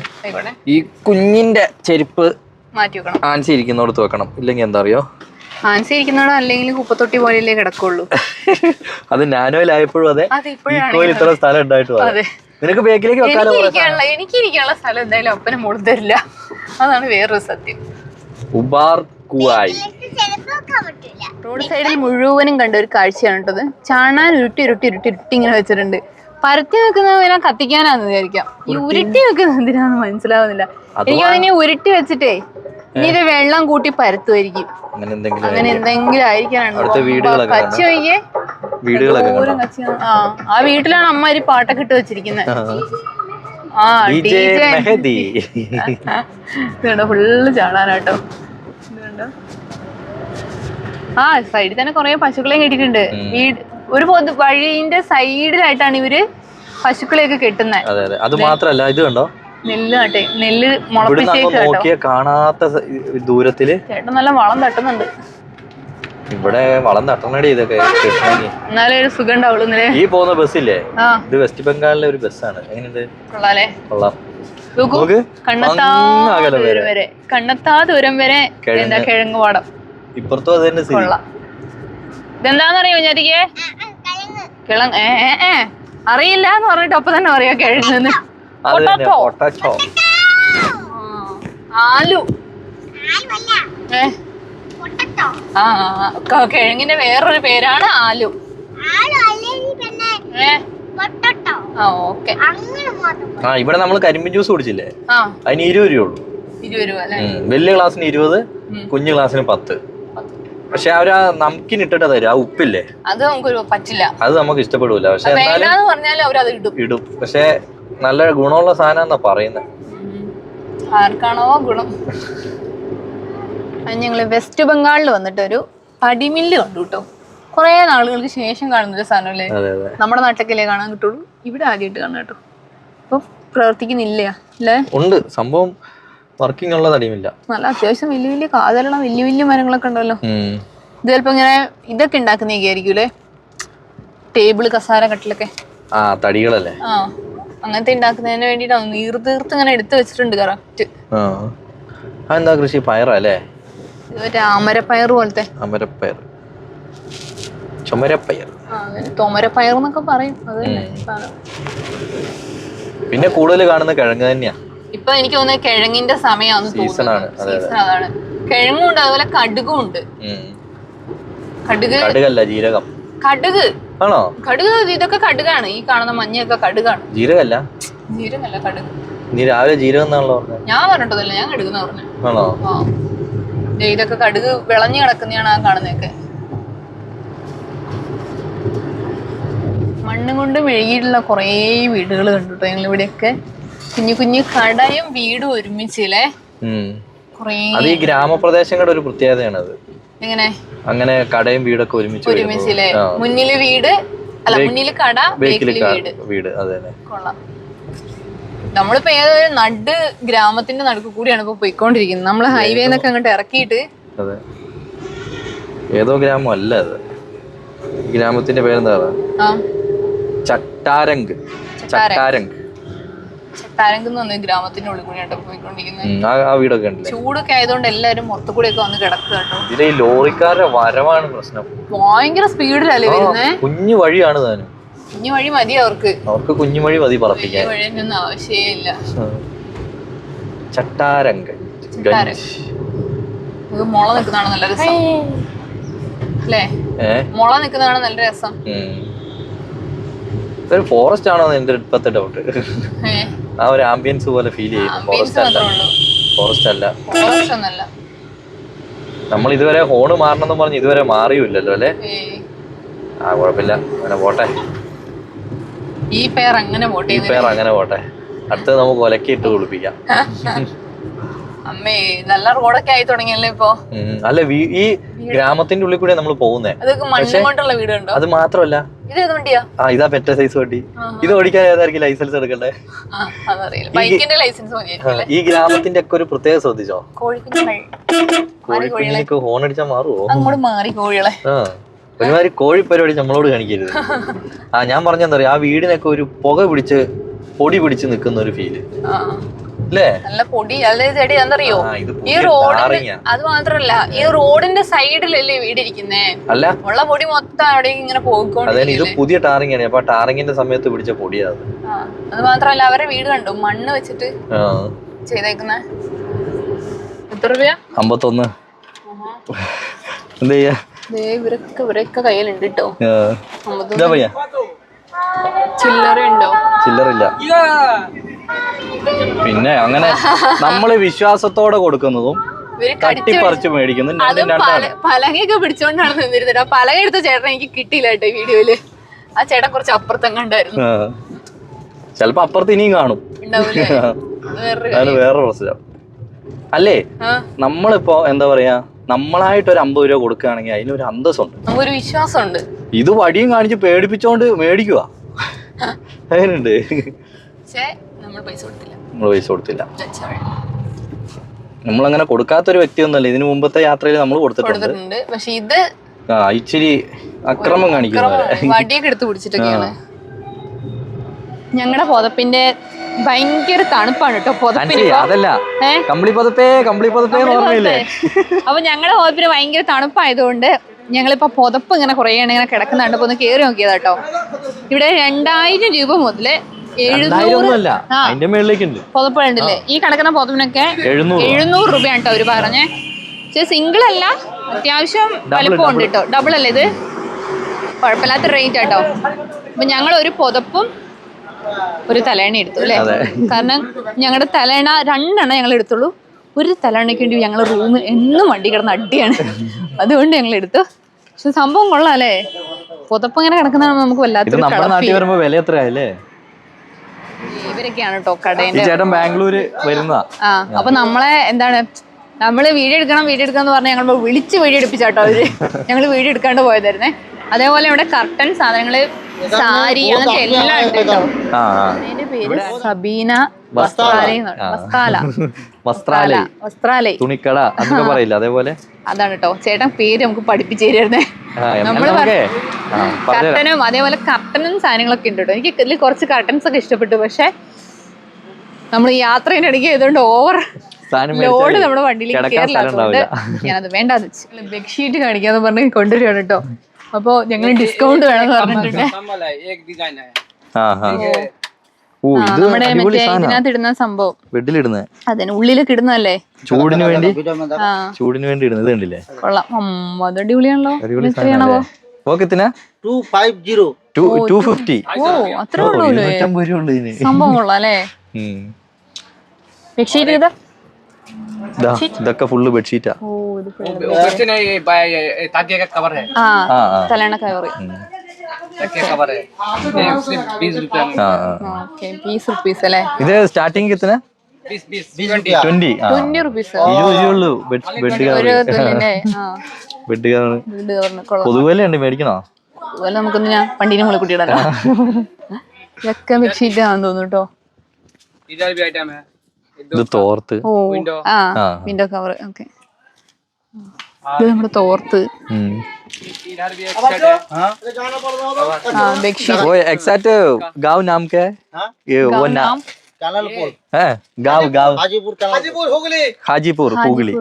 ഈ കുഞ്ഞിന്റെ ചെരുപ്പ് മാറ്റി വെക്കണം, ആൻസി ഇരിക്കുന്നിടത്ത് വെക്കണം. ഇല്ലെങ്കിൽ എന്താ അറിയോ, ആൻസി ഇരിക്കുന്നോടെ അല്ലെങ്കിൽ കുപ്പത്തൊട്ടി പോലെയല്ലേ കിടക്കുള്ളൂ. അത് നാനോയിലായപ്പോഴും അതെ, ഈക്കോയിൽ ഇത്ര സ്ഥലം ഉണ്ടായിട്ടും അതെ. നിനക്ക് ബേക്കിലേക്ക് വെക്കാനോ? എനിക്ക് ഇരിക്കാനുള്ള സ്ഥലം എന്തായാലും ഒപ്പന മോള് തരില്ല. അതാണ് വേറൊരു സത്യം. റോഡ് സൈഡിൽ മുഴുവനും കണ്ട ഒരു കാഴ്ചയാണ് കേട്ടത്. ചാണാൻ ഉരുട്ടി ഉരുട്ടി ഉരുട്ടി ഉരുട്ടി ഇങ്ങനെ വെച്ചിട്ടുണ്ട്. പരത്തി വെക്കുന്നതിനാ കത്തിക്കാനാന്ന് വിചാരിക്കാം. ഈ ഉരുട്ടി വെക്കുന്നത് എന്തിനാന്ന് മനസ്സിലാവുന്നില്ല. എനിക്ക് അതിനെ ഉരുട്ടി വെച്ചിട്ടേ ഇനി ഇത് വെള്ളം കൂട്ടി പരത്തുമായിരിക്കും. അങ്ങനെ എന്തെങ്കിലും ആയിരിക്കാനാണ്. കച്ചി വയ്യേ ആ വീട്ടിലാണ് അമ്മ ഒരു പാട്ടൊക്കെ ഇട്ട് വെച്ചിരിക്കുന്നത്. ഫുള്ള് ചാടാനാട്ടോ. ആ സൈഡിൽ തന്നെ കൊറേ പശുക്കളെയും കെട്ടിട്ടുണ്ട്. വീട് ഒരു വഴിന്റെ സൈഡിലായിട്ടാണ് ഇവര് പശുക്കളെയൊക്കെ കെട്ടുന്നത്. അത് മാത്രല്ല, ഇത് കണ്ടോ നെല്ല് നട്ടെ, നെല്ല് മുളപ്പിച്ചേക്ക് കാണാത്ത ദൂരത്തില് ചേട്ടൻ നല്ല വളം തട്ടുന്നുണ്ട്. ഇവിടെ വളം തട്ടണടി ഇതൊക്കെ എന്നാലേ ഒരു സുഖം ഉണ്ടാവുള്ളൂ. ഈ പോകുന്ന ബസ്സില്ലേ, ഇത് വെസ്റ്റ് ബംഗാളിലെ ഒരു ബസ്സാണ്. എങ്ങനെയുണ്ട്? കൊള്ളാം. കണ്ണത്താ ദൂരം വരെ എന്താ കിഴങ്ങ് പാടം. ഇപ്പുറത്തും അത് തന്നെ കൊള്ളാം. ഇതെന്താന്നറിയോ ഞാറ്റിക്ക്? കിഴങ്ങ് അറിയില്ല എന്ന് പറഞ്ഞിട്ട് ഒപ്പം തന്നെ പറയാ കിഴങ്ങ്. ആലു കിഴങ്ങിന്റെ വേറൊരു പേരാണ് ആലു. ഇവിടെ നമ്മൾ കരിമ്പിൻ ജ്യൂസ് കുടിച്ചില്ലേ, അതിന് 20 രൂപ ഉള്ളൂ. 20 രൂപ അല്ലേ? വലിയ ക്ലാസ്സിന് 20, കുഞ്ഞു ക്ലാസ്സിന് 10. പക്ഷെ അവര് ആ നമ്കിൻ ഇട്ടിട്ട് തരും, ആ ഉപ്പില്ലേ, അത് നമുക്ക് പറ്റില്ല, അത് നമുക്ക് ഇഷ്ടപ്പെടൂല. പക്ഷെ ഇടും. പക്ഷെ നല്ല ഗുണമുള്ള സാധനം എന്നാ പറയുന്നത്. ആർക്കാണോ ഗുണം. ഞങ്ങള് വെസ്റ്റ് ബംഗാളിൽ വന്നിട്ട് ഒരു പടിമില്ല് കണ്ടു കേട്ടോ. കുറെ നാളുകൾക്ക് ശേഷം കാണുന്നൊരു സാധനമല്ലേ. നമ്മുടെ നാട്ടിലേക്കല്ലേ കാണാൻ കിട്ടുള്ളൂ, ഇവിടെ ആദ്യമായിട്ട് കാണാം കേട്ടോ. അപ്പൊ പ്രവർത്തിക്കുന്നില്ല അല്ലേ? ഉണ്ട്, സംഭവം വർക്കിംഗ് ഉള്ള തടിയുമില്ല. നല്ല അത്യാവശ്യം വലിയ വലിയ കാതലുള്ള വലിയ വലിയ മരങ്ങളൊക്കെ ഉണ്ടല്ലോ. ഇത് ചിലപ്പോ ഇങ്ങനെ ഇതൊക്കെ ഉണ്ടാക്കുന്നതൊക്കെ ആയിരിക്കൂലേ, ടേബിള് കസാര കട്ടിലൊക്കെ. തടികളല്ലേ? അങ്ങനത്തെ ഉണ്ടാക്കുന്നതിന് വേണ്ടിട്ടാണ് നീർത്തീർത്ത് ഇങ്ങനെ എടുത്തു വെച്ചിട്ടുണ്ട് കറക്റ്റ്. എന്താ കൃഷി? പയറല്ലേ? മറ്റേ അമരപ്പയർ പോലത്തെ. അമരപ്പയർ, ചുമരപ്പയർ, തൊമരപ്പയർ എന്നൊക്കെ പറയും. അത് പിന്നെ കൂടുതൽ കാണുന്ന കിഴങ്ങ് തന്നെയാ. ഇപ്പൊ എനിക്ക് തോന്നുന്നത് കിഴങ്ങിന്റെ സമയമാണെന്ന് തോന്നുന്നു. അതാണ്. കിഴങ്ങുണ്ട്, അതുപോലെ കടുകും ഉണ്ട്. കടുകല്ല, ജീരകം. കടുക് ആണോ? കടുക്, ഇതൊക്കെ കടുകാണ്. ഈ കാണുന്ന മഞ്ഞയൊക്കെ കടുകാണ്. ജീരകല്ല, കടുക്. നീ രാവിലെ ജീരകം എന്നാണല്ലോ പറഞ്ഞത്. ഞാൻ പറഞ്ഞിട്ടതല്ല, ഞാൻ കടുകെന്ന് പറഞ്ഞു. ആണോ? ഇതൊക്കെ കടുക് വിളഞ്ഞു കിടക്കുന്നതാണ് ആ കാണുന്നതൊക്കെ. മണ്ണ് കൊണ്ട് മെഴുകിയിട്ടുള്ള കുറേ വീടുകൾ കണ്ടുട്ടോ ഞങ്ങൾ ഇവിടെയൊക്കെ. കുഞ്ഞു കുഞ്ഞു കടയും വീടും ഒരുമിച്ചില്ലേ. അത് ഈ ഗ്രാമപ്രദേശങ്ങളുടെ ഒരു പ്രത്യേകതയാണ് അത്. എങ്ങനെ അങ്ങനെ കടയും വീടൊക്കെ ഒരുമിച്ചില്ലേ? മുന്നില് വീട്, അല്ല മുന്നില് കട, വീട്. അതെ, കൊള്ളാം. നമ്മളിപ്പോ ഏതൊരു ഗ്രാമത്തിന്റെ നടുക്ക് കൂടിയാണ് ഇപ്പൊ പോയിക്കൊണ്ടിരിക്കുന്നത്. നമ്മള് ഹൈവേന്നൊക്കെ അങ്ങോട്ട് ഇറക്കിയിട്ട്. അതെ, ഏതോ ഗ്രാമം അല്ല അത്. ഗ്രാമത്തിന്റെ പേരെന്താ? ചട്ടാരങ്ക്. ചട്ടാരങ്ക് എന്ന് പറഞ്ഞ ഗ്രാമത്തിന്റെ ഉള്ളിൽ കൂടിയാണ് പോയിക്കൊണ്ടിരിക്കുന്നത്. ആ വീടൊക്കെ ഉണ്ട്. ചൂടൊക്കെ ആയതുകൊണ്ട് എല്ലാരും പുറത്തു കൂടെ ഒക്കെ വന്ന് കിടക്കുക കേട്ടോ. ഇതിലെ ഈ ലോറിക്കാരുടെ വരവാണ് പ്രശ്നം. ഭയങ്കര സ്പീഡിലല്ലേ വരുന്നേ. കുഞ്ഞു വഴിയാണ് താനും. കുഞ്ഞു വഴി മതി അവർക്ക് കുഞ്ഞു വഴി മതി പറപ്പിക്കാൻ. വഴിയൊന്നും ആവശ്യമില്ല. ചട്ടാരങ്ക്. ഇത് മുള നിൽക്കുന്നതാണ് നല്ല രസം അല്ലേ? മുള നിൽക്കുന്നതാണ് നല്ല രസം. ഇതൊരു ഫോറസ്റ്റ് ആണോ എന്റെ ഇപ്പത്തെ ഡൗട്ട്. ആ ഒരു ആംബിയൻസ് പോലെ ഫീൽ ചെയ്യുന്നു. ഫോറസ്റ്റ് അല്ല. ഫോറസ്റ്റ് ഒന്നല്ല. നമ്മൾ ഇതുവരെ ഹോണ് മാറണമെന്ന് പറഞ്ഞ് ഇതുവരെ മാറിയില്ലല്ലോ അല്ലേ? ആ കുഴപ്പമില്ല, അങ്ങനെ പോട്ടെ. ഈ പേർ അങ്ങനെ പോട്ടെ. അടുത്തത് നമുക്ക് ഒലക്കിയിട്ട് കുളിപ്പിക്കാം. അമ്മേ നല്ല റോഡൊക്കെ ആയി തുടങ്ങിയല്ലേ ഇപ്പൊ. അല്ല, ഈ ഗ്രാമത്തിന്റെ ഉള്ളിൽ കൂടെ നമ്മൾ പോകുന്നേ. മണ്ണ് കൊണ്ടുള്ള വീടുണ്ടോ? അത് മാത്രമല്ല, ഇതേത് വണ്ടിയാ? ഇതാ പെറ്റ സൈസ് വണ്ടി. ഇത് ഓടിക്കാൻ ഏതായിരിക്കും ലൈസൻസ് എടുക്കണ്ടേ? ബൈക്കിന്റെ ലൈസൻസ്. ഈ ഗ്രാമത്തിന്റെ ഒക്കെ ഒരു പ്രത്യേകത ശ്രദ്ധിച്ചോ? കോഴിക്കുഞ്ഞിനൊക്കെ ഹോൺ അടിച്ചാൽ മാറുമോ? അങ്ങോട്ട് മാറി കോഴികളെ. ഒരുമാതിരി കോഴി പരിപാടി നമ്മളോട് കാണിക്കരുത്. ഞാൻ പറഞ്ഞെന്താ പറയാ, ആ വീടിനൊക്കെ ഒരു പുക പിടിച്ച് പൊടി പിടിച്ച് നിൽക്കുന്ന ഒരു ഫീല് അല്ലേ? നല്ല പൊടി. അതായത് ചേട്ടി എന്തറിയോ, ഈ റോഡിന് അത് മാത്രല്ല, ഈ റോഡിന്റെ സൈഡിലല്ലേ വീടിരിക്കുന്നേ. അല്ല, ഉള്ള പൊടി മൊത്തം അവിടെ ഇങ്ങനെ പോയിക്കൊണ്ട്. ഇത് പുതിയ ടാറിംഗ് ആണ്. അപ്പൊ ടാറിങ്ങിന്റെ സമയത്ത് പിടിച്ച പൊടിയാണ്. അത് മാത്രല്ല, അവരെ വീട് കണ്ടു മണ്ണ് വെച്ചിട്ട് ചെയ്തേക്കുന്നേ. എത്ര രൂപ? 51. എന്താ ചെയ്യാ, ഇവരൊക്കെ കയ്യിലുണ്ട് കേട്ടോ. ചില്ലറില്ല. പിന്നെ അങ്ങനെ നമ്മള് വിശ്വാസത്തോടെ കൊടുക്കുന്നതും തട്ടിപ്പറിച്ച് മേടിക്കുന്നതും പലകയൊക്കെ പിടിച്ചോണ്ടാണ് നിന്നിരുന്നത്. ആ പലക എടുത്ത ചേട്ടൻ എനിക്ക് കിട്ടിയില്ല കേട്ടോ ഈ വീഡിയോയില്. ആ ചേട്ടൻ കുറച്ച് അപ്പുറത്തും കണ്ടായിരുന്നു. ചെലപ്പോ അപ്പുറത്ത് ഇനിയും കാണും. അതാണ് വേറെ പ്രശ്നം അല്ലേ? നമ്മളിപ്പോ എന്താ പറയാ, നമ്മളായിട്ട് ഒരു 50 രൂപ കൊടുക്കുകയാണെങ്കിൽ അതിനൊരു അന്തസ്സുണ്ട്, നമുക്കൊരു വിശ്വാസമുണ്ട്. ഇത് വടിയും കാണിച്ച് പേടിപ്പിച്ചോണ്ട് മേടിക്കുക. അങ്ങനെയുണ്ട്. നമ്മൾ പൈസ കൊടുത്തില്ല. നമ്മളങ്ങനെ കൊടുക്കാത്തൊരു വ്യക്തിയൊന്നുമല്ല. ഇതിനു മുമ്പത്തെ യാത്രയിൽ നമ്മൾ കൊടുത്തിട്ടുണ്ട്. പക്ഷെ ഇത് ഇച്ചിരി അക്രമം കാണിക്കുന്നു. വടിയൊക്കെ എടുത്ത് പിടിച്ചിട്ടൊക്കെയാണ്. ഞങ്ങളുടെ പുതപ്പിന്റെ ഭയങ്കര തണുപ്പാണ് കേട്ടോ. അതല്ല, കമ്പിളി പുതപ്പേ ഓർമ്മയില്ലേ? അപ്പൊ ഞങ്ങളുടെ പുതപ്പിന് ഭയങ്കര തണുപ്പായതുകൊണ്ട് ഞങ്ങളിപ്പോ പുതപ്പ് ഇങ്ങനെ കുറേ ഇങ്ങനെ കിടക്കുന്നുണ്ട്. ഒന്ന് കേറി നോക്കിയതാ കേട്ടോ. ഇവിടെ 2000 രൂപ മുതല് 700 പുതപ്പുണ്ടല്ലേ. ഈ കിടക്കുന്ന പുതപ്പിനൊക്കെ 700 രൂപയാണ് കേട്ടോ അവര് പറഞ്ഞേ. പക്ഷെ സിംഗിൾ അല്ല, അത്യാവശ്യം വലുപ്പമുണ്ട് കേട്ടോ. ഡബിൾ അല്ലേ ഇത്? കുഴപ്പമില്ലാത്ത റേറ്റ് കേട്ടോ. അപ്പൊ ഞങ്ങൾ ഒരു പുതപ്പും ഒരു തലേണ എടുത്തു അല്ലേ? കാരണം ഞങ്ങളുടെ തലേണ 2 എണ്ണം ഞങ്ങൾ എടുത്തുള്ളൂ. ഒരു തലേണയ്ക്ക് വേണ്ടി ഞങ്ങൾ റൂമിൽ എന്നും വണ്ടി കിടന്ന് അടിയാണ്. അതുകൊണ്ട് ഞങ്ങൾ എടുത്തു. പക്ഷെ സംഭവം കൊള്ളാം അല്ലേ? പുതപ്പ് ഇങ്ങനെ കിടക്കുന്നതാണ് നമുക്ക് വല്ലാത്തൊരു. ഇവരൊക്കെയാണ് കേട്ടോ കടേന്റെ. ബാംഗ്ലൂര് വരുന്നതാ. അപ്പൊ നമ്മളെ എന്താണ്, നമ്മള് വീഡിയോ എടുക്കണം എന്ന് പറഞ്ഞാൽ ഞങ്ങൾ വിളിച്ച് വീഡിയോ എടുപ്പിച്ചാട്ടോ അവര്. ഞങ്ങൾ വീഡിയോ എടുക്കാണ്ട് പോയതായിരുന്നേ. അതേപോലെ ഇവിടെ കർട്ടൻ സാധനങ്ങള്, സാരി, അങ്ങനത്തെ എല്ലാം ഉണ്ട് കേട്ടോ. അതിന്റെ പേര് സബീന വസ്ത്രാലയ തുണിക്കട അതൊക്കെ പറയില്ല. അതേപോലെ അതാണ് കേട്ടോ. ചേട്ടൻ പേര് നമുക്ക് പഠിപ്പിച്ചു തരുന്നേ. നമ്മള് കർട്ടനും അതേപോലെ കർട്ടനും സാധനങ്ങളൊക്കെ ഉണ്ട് കേട്ടോ. എനിക്ക് ഇതിൽ കുറച്ച് കർട്ടൻസ് ഒക്കെ ഇഷ്ടപ്പെട്ടു. പക്ഷെ നമ്മൾ യാത്രേന്റെ ഇടയ്ക്ക് ചെയ്തുകൊണ്ട് ഓവർ ലോഡ് നമ്മുടെ വണ്ടിയിലേക്ക് കയറില്ലാത്തതുകൊണ്ട് ഞാനത് വേണ്ടാന്ന് വെച്ചു. ബെഡ്ഷീറ്റ് കാണിക്കാന്ന് പറഞ്ഞ് കൊണ്ടുവരികയാണ് കേട്ടോ. അപ്പൊ ഞങ്ങൾ ഡിസ്കൗണ്ട് വേണമെന്ന് പറഞ്ഞിട്ടുണ്ട്. നമ്മുടെ മറ്റേ ഇതിനകത്ത് ഇടുന്ന സംഭവം, ബെഡിലിടുന്ന, അതിന് ഉള്ളിലൊക്കെ ഇടുന്നതല്ലേ, ചൂടിന് വേണ്ടി ഇടുന്നത് കണ്ടില്ലേ? കൊള്ളാം. അത് അടിപൊളിയാണല്ലോ. എത്രയാണോ? 250. ഓ, അത്രേ ഉള്ളൂ. സംഭവം കൊള്ളാം അല്ലേ? ബെഡ്ഷീറ്റ് ഇതൊക്കെ ഫുള്ള് ബെഡ്ഷീറ്റാ. തലേണ കവറ്. ₹20 അല്ലേ? ഇത് സ്റ്റാർട്ടിംഗ് കിട്ടുന്ന 20 rupees. പൊതുവല്ലേ ഉണ്ട്, മേടിക്കണോ? അതുപോലെ നമുക്കൊന്ന് വണ്ടീനെ മുകളിൽ കുട്ടിയിടാലോ. ഇതൊക്കെ ബെഡ്ഷീറ്റ് ആണെന്ന് തോന്നുന്നു കേട്ടോ. ഇത് തോർത്ത്. Window cover. ഓക്കെ, ഇത് നമ്മുടെ തോർത്ത്. वो एक्सैक्ट गांव नाम क्या है? ये वो नाम है गांव हाजीपुर हुगली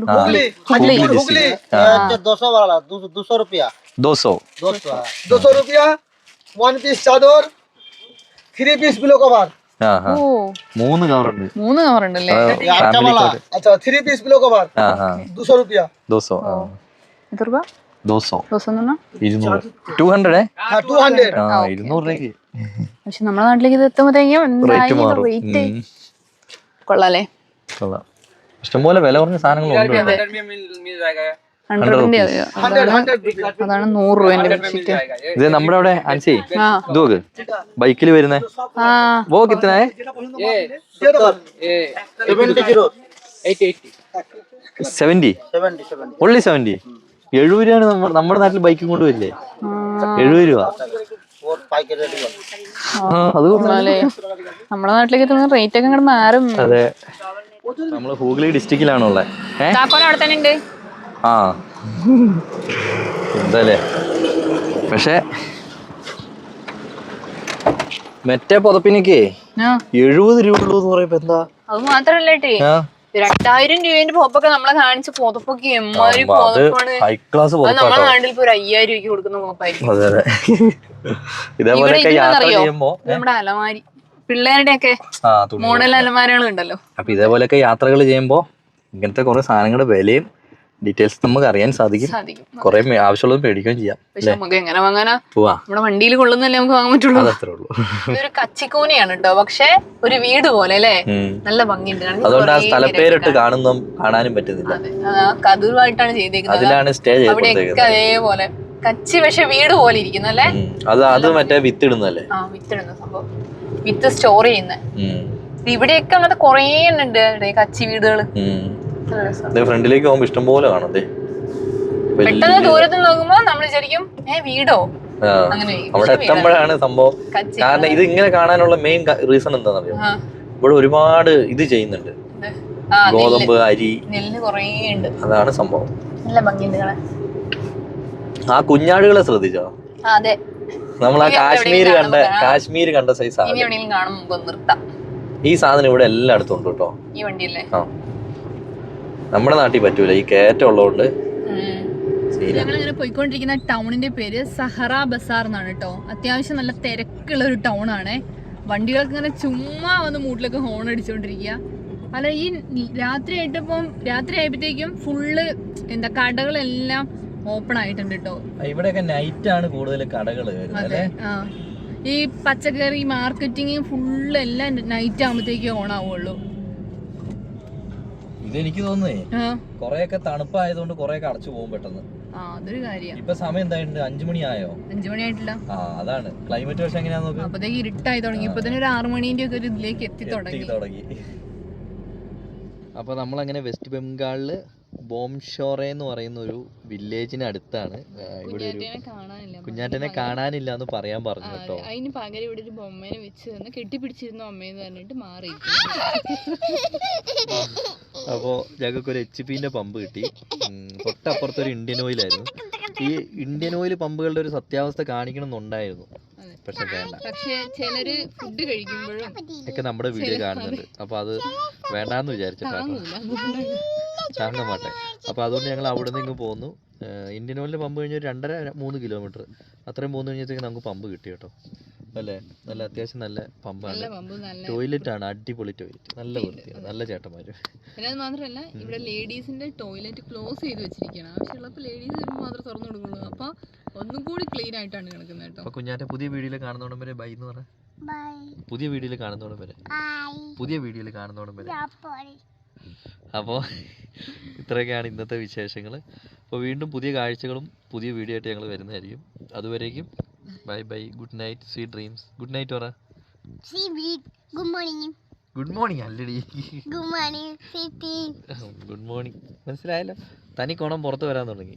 200 वाला 200 रुपया 200 रुपया 1 पीस चादर 3 पीस पिलो कवर ആ ആ ഓ 3 കവറുണ്ട് 3 കവർ ഉണ്ടല്ലേ? ये आटा वाला अच्छा 3 पीस बिलो कवर ആ ആ 200 रुपया 200 ആ എത്ര രൂപ? 200 ദിവസം എന്ന് പറഞ്ഞാ 200 200 हाँ 200 ആ 200 രൂപയ്ക്ക് പക്ഷെ നമ്മുടെ നാട്ടിലേക്ക് ഇത് എത്തുമ്പോഴത്തേക്കും റേറ്റ് എന്തായാലും മാറും. റേറ്റ് കൊള്ളാല്ലേ? കൊള്ളാം. ഇഷ്ടംപോലെ വില കുറഞ്ഞ സാധനങ്ങളുണ്ട് ഇവിടെ. 100ന്റെ അതാണ് 100 രൂപേന്റെ ബെഡ്ഷീറ്റ്. ഇത് നമ്മുടെ അവിടെ അൻസി ആ ഇത് നോക്ക് ബൈക്കിൽ വരുന്നേ ആ वो कितना है 70 only 70 70 രൂപയാണ് നമ്മുടെ നാട്ടിൽ ബൈക്കും കൊണ്ട് വരില്ലേ 70 രൂപ और पैकेट रेडी ആ അത് കൊള്ളാല്ലേ? നമ്മുടെ നാട്ടിലേക്ക് എത്തുന്ന റേറ്റ് ഒക്കെ ഇങ്ങോട്ട് മാറും. അതെ നമ്മള് ഹൂഗ്ലി ഡിസ്ട്രിക്റ്റിലാണുള്ളത് താക്കോൽ അവിടെ തന്നെ ഉണ്ട്. ആ എന്താല്ലേ പക്ഷെ മറ്റേ പുതപ്പിനൊക്കെ ആ 70 രൂപ ഉള്ളൂ എന്ന് പറയുമ്പോ എന്താ അത് മാത്രല്ലേ ആ 2000 രൂപേന്റെ പുതപ്പൊക്കെ നമ്മളെ കാണിച്ച പുതപ്പൊക്കെ എമ്മാതിരി അത് പുതപ്പാണ്. ഹൈ ക്ലാസ് അത് പുതപ്പാട്ടോ നമ്മുടെ നാട്ടിൽ ഇപ്പൊ 5000 രൂപയ്ക്ക് കൊടുക്കുന്ന പുതപ്പായിരിക്കും. അതെ അതെ ഇവിടെ ഇതേപോലെയൊക്കെ യാത്ര ഇതെന്താണെന്നറിയോ? ചെയ്യുമ്പോ ഇത് നമ്മുടെ അലമാരി പിള്ളേരുടെ ഒക്കെ ആ തുണി മോഡൽ അലമാരകൾ ഉണ്ടല്ലോ. അപ്പൊ ഇതേപോലെയൊക്കെ യാത്രകൾ ചെയ്യുമ്പോ ഇങ്ങനത്തെ കുറെ സാധനങ്ങളുടെ വിലയും ഡീറ്റെയിൽസ് നമുക്ക് അറിയാൻ സാധിക്കും. കുറെ ആവശ്യമുള്ളത് മേടിക്കുകയും ചെയ്യാം. പക്ഷെ നമുക്ക് എങ്ങനെ വാങ്ങാനാ? പോവാ നമ്മുടെ വണ്ടിയിൽ കൊള്ളുന്നല്ലേ നമുക്ക് വാങ്ങാൻ പറ്റുള്ളൂ. അതത്രേ ഉള്ളൂ. ഇതൊരു കച്ചിക്കൂനയാണ് കേട്ടോ, പക്ഷെ ഒരു വീട് പോലെ അല്ലേ? ഉം. നല്ല ഭംഗിയുണ്ട്. കാരണം അതുകൊണ്ട് ആ കുറേ സ്ഥലപ്പേരിട്ട് കാണാനും പറ്റുന്നില്ല. അതെ, കതിർവായിട്ടാണ് ചെയ്തേക്കുന്നത്. അതിലാണ് സ്റ്റേ അവിടെയൊക്കെ ചെയ്തേക്കുന്നത്. അതേപോലെ കച്ചി പക്ഷെ വീട് പോലെ ഇരിക്കുന്നു അല്ലേ? അത് മറ്റേ വിത്തിടുന്നല്ലേ? ആ വിത്തിടുന്ന സംഭവം, വിത്ത് സ്റ്റോർ ചെയ്യുന്ന. ഉം. ഇവിടെയൊക്കെ അങ്ങനത്തെ കൊറേ ഉണ്ട് കച്ചി വീടുകള്. ഉം. ഫ്രണ്ടിലേക്ക് പോകുമ്പോ ഇഷ്ടംപോലെ കാണും. പെട്ടെന്ന് ദൂരത്ത് നോക്കുമ്പോ നമ്മൾ വിചാരിക്കും വീടോ അങ്ങനെ. അവിടെ എത്തുമ്പോഴാണ് സംഭവം. കച്ചി കാരണം ഇത് ഇങ്ങനെ കാണാനുള്ള മെയിൻ റീസൺ എന്താണെന്നറിയോ? ഇവിടെ ഒരുപാട് ഇത് ചെയ്യുന്നുണ്ട്. ഗോതമ്പ്, അരി, നെല്ല് കൊറേ ഉണ്ട്. അതാണ് സംഭവം. നല്ല ഭംഗിയുണ്ട് കാണാൻ. ആ കുഞ്ഞാടുകളെ ശ്രദ്ധിച്ചോ? അതെ, നമ്മൾ ആ കാശ്മീർ കണ്ട സൈസ് ഇനി എവിടെയെങ്കിലും കാണുമ്പോൾ നമുക്ക് നിർത്താം. ഈ സാധനം ഇവിടെ എല്ലായിടത്തും ഉണ്ട് കേട്ടോ. ഈ വണ്ടിയല്ലേ? ആ നമ്മുടെ നാട്ടിൽ പറ്റൂല, ഈ കയറ്റം ഉള്ളതുകൊണ്ട്. ഞങ്ങളിങ്ങനെ പോയിക്കൊണ്ടിരിക്കുന്ന ടൗണിന്റെ പേര് സഹറ ബസാർ എന്നാണ് കേട്ടോ. അത്യാവശ്യം നല്ല തിരക്കുള്ള ഒരു ടൗൺ ആണ്. വണ്ടികൾക്ക് ഇങ്ങനെ ചുമ്മാ വന്ന് മൂട്ടിലൊക്കെ ഹോൺ അടിച്ചുകൊണ്ടിരിക്കുക. അല്ല ഈ രാത്രി ആയപ്പോഴത്തേക്കും ഫുള്ള് കടകളെല്ലാം ഓപ്പൺ ആയിട്ടുണ്ട് കേട്ടോ. ഇവിടെയൊക്കെ നൈറ്റ് ആണ് കൂടുതൽ കടകൾ വരുന്നത്. ഈ പച്ചക്കറി മാർക്കറ്റിങ് ഫുള്ള് എല്ലാം നൈറ്റ് ആകുമ്പോഴത്തേക്കും ഓൺ ആവുള്ളൂ. ഇതെനിക്ക് തോന്നുന്നേ കൊറേയൊക്കെ തണുപ്പായതുകൊണ്ട് കൊറേയൊക്കെ അടച്ചു പോകും പെട്ടെന്ന്. അതൊരു കാര്യം. ഇപ്പൊ സമയം എന്തായിട്ടുണ്ട്? 5 മണി ആയോ? 5 മണി ആയിട്ടില്ല. അതാണ് ക്ലൈമറ്റ്. പക്ഷെ എങ്ങനെയാന്ന് നോക്ക്, അപ്പത്തേക്ക് ഇരുട്ടായി തുടങ്ങി. ഇപ്പൊ തന്നെ ഒരു 6 മണീന്റെ ഒക്കെ ഒരു ഇതിലേക്ക് എത്തി തുടങ്ങി. അപ്പൊ നമ്മളങ്ങനെ വെസ്റ്റ് ബംഗാളില് ബോംഷോറെ എന്ന് പറയുന്ന ഒരു വില്ലേജിന് അടുത്താണ്. ഇവിടെ ഒരു കുഞ്ഞാറ്റനെ കാണാനില്ല എന്ന് പറയാൻ പറഞ്ഞു കേട്ടോ. അതിന് പകരം ഇവിടെ ഒരു ബൊമ്മേനെ വെച്ച് തന്നെ കെട്ടിപ്പിടിച്ചിരുന്നു അമ്മയെന്ന് പറഞ്ഞിട്ട് മാറി. അപ്പോ ഞങ്ങൾക്ക് ഒരു HP-ന്റെ പമ്പ് കിട്ടി. തൊട്ടപ്പുറത്തൊരു ഇന്ത്യൻ ഓയിൽ ആയിരുന്നു. ഈ ഇന്ത്യൻ ഓയിൽ പമ്പുകളുടെ ഒരു സത്യാവസ്ഥ കാണിക്കണം എന്നുണ്ടായിരുന്നു, പക്ഷെ വേണ്ട. പക്ഷെ ചിലര് ഫുഡ് കഴിക്കുമ്പോഴും ഒക്കെ നമ്മുടെ വീഡിയോ കാണുന്നുണ്ട്. അപ്പൊ അത് വേണ്ടാന്ന് വിചാരിച്ചിട്ടാണ്, ചാങ്ങ മാട്ടെ. അപ്പൊ അതുകൊണ്ട് ഞങ്ങൾ അവിടെ നിന്ന് ഇങ്ങ് പോന്നു. ഇന്ത്യൻ ഓയിലിന്റെ പമ്പ് കഴിഞ്ഞ് 2.5-3 കിലോമീറ്റർ അത്രയും പോന്നു കഴിഞ്ഞത്തേക്ക് നമുക്ക് പമ്പ് കിട്ടി കേട്ടോ. അല്ലേ? നല്ല അത്യാവശ്യം നല്ല പമ്പാണ്. ടോയ്ലറ്റ് ആണ്, അടിപൊളി ടോയ്ലറ്റ്, നല്ല വൃത്തിയാണ്, നല്ല ചേട്ടന്മാര്. പിന്നെ അത് മാത്രമല്ല, ഇവിടെ ലേഡീസിന്റെ ടോയ്ലറ്റ് ക്ലോസ് ചെയ്ത് വെച്ചിരിക്കുകയാണ്. ആവശ്യമുള്ളപ്പോൾ ലേഡീസ് മാത്രം തുറന്നു കൊടുക്കുള്ളൂ. അപ്പൊ ഒന്നും കൂടി ക്ലീൻ ആയിട്ടാണ് കിടക്കുന്നത് കേട്ടോ. അപ്പൊ കുഞ്ഞാറ്റ പുതിയ വീഡിയോയിൽ കാണുന്നോടം വരെ ബൈ എന്ന് പറയാം. പുതിയ വീഡിയോയിൽ കാണുന്നോടം വരെ. അപ്പോൾ ഇത്രയൊക്കെയാണ് ഇന്നത്തെ വിശേഷങ്ങൾ. അപ്പോൾ വീണ്ടും പുതിയ കാഴ്ചകളും പുതിയ വീഡിയോ ആയിട്ട് ഞങ്ങൾ വരുന്നതായിരിക്കും. അതുവരേക്കും bye bye, good night, sweet dreams. Good night പറ. ഗുഡ് മോർണിംഗ് അല്ലടി, ഗുഡ് മോർണിംഗ്. മനസ്സിലായല്ലോ? തനി കോണം പുറത്ത് വരാൻ തുടങ്ങി.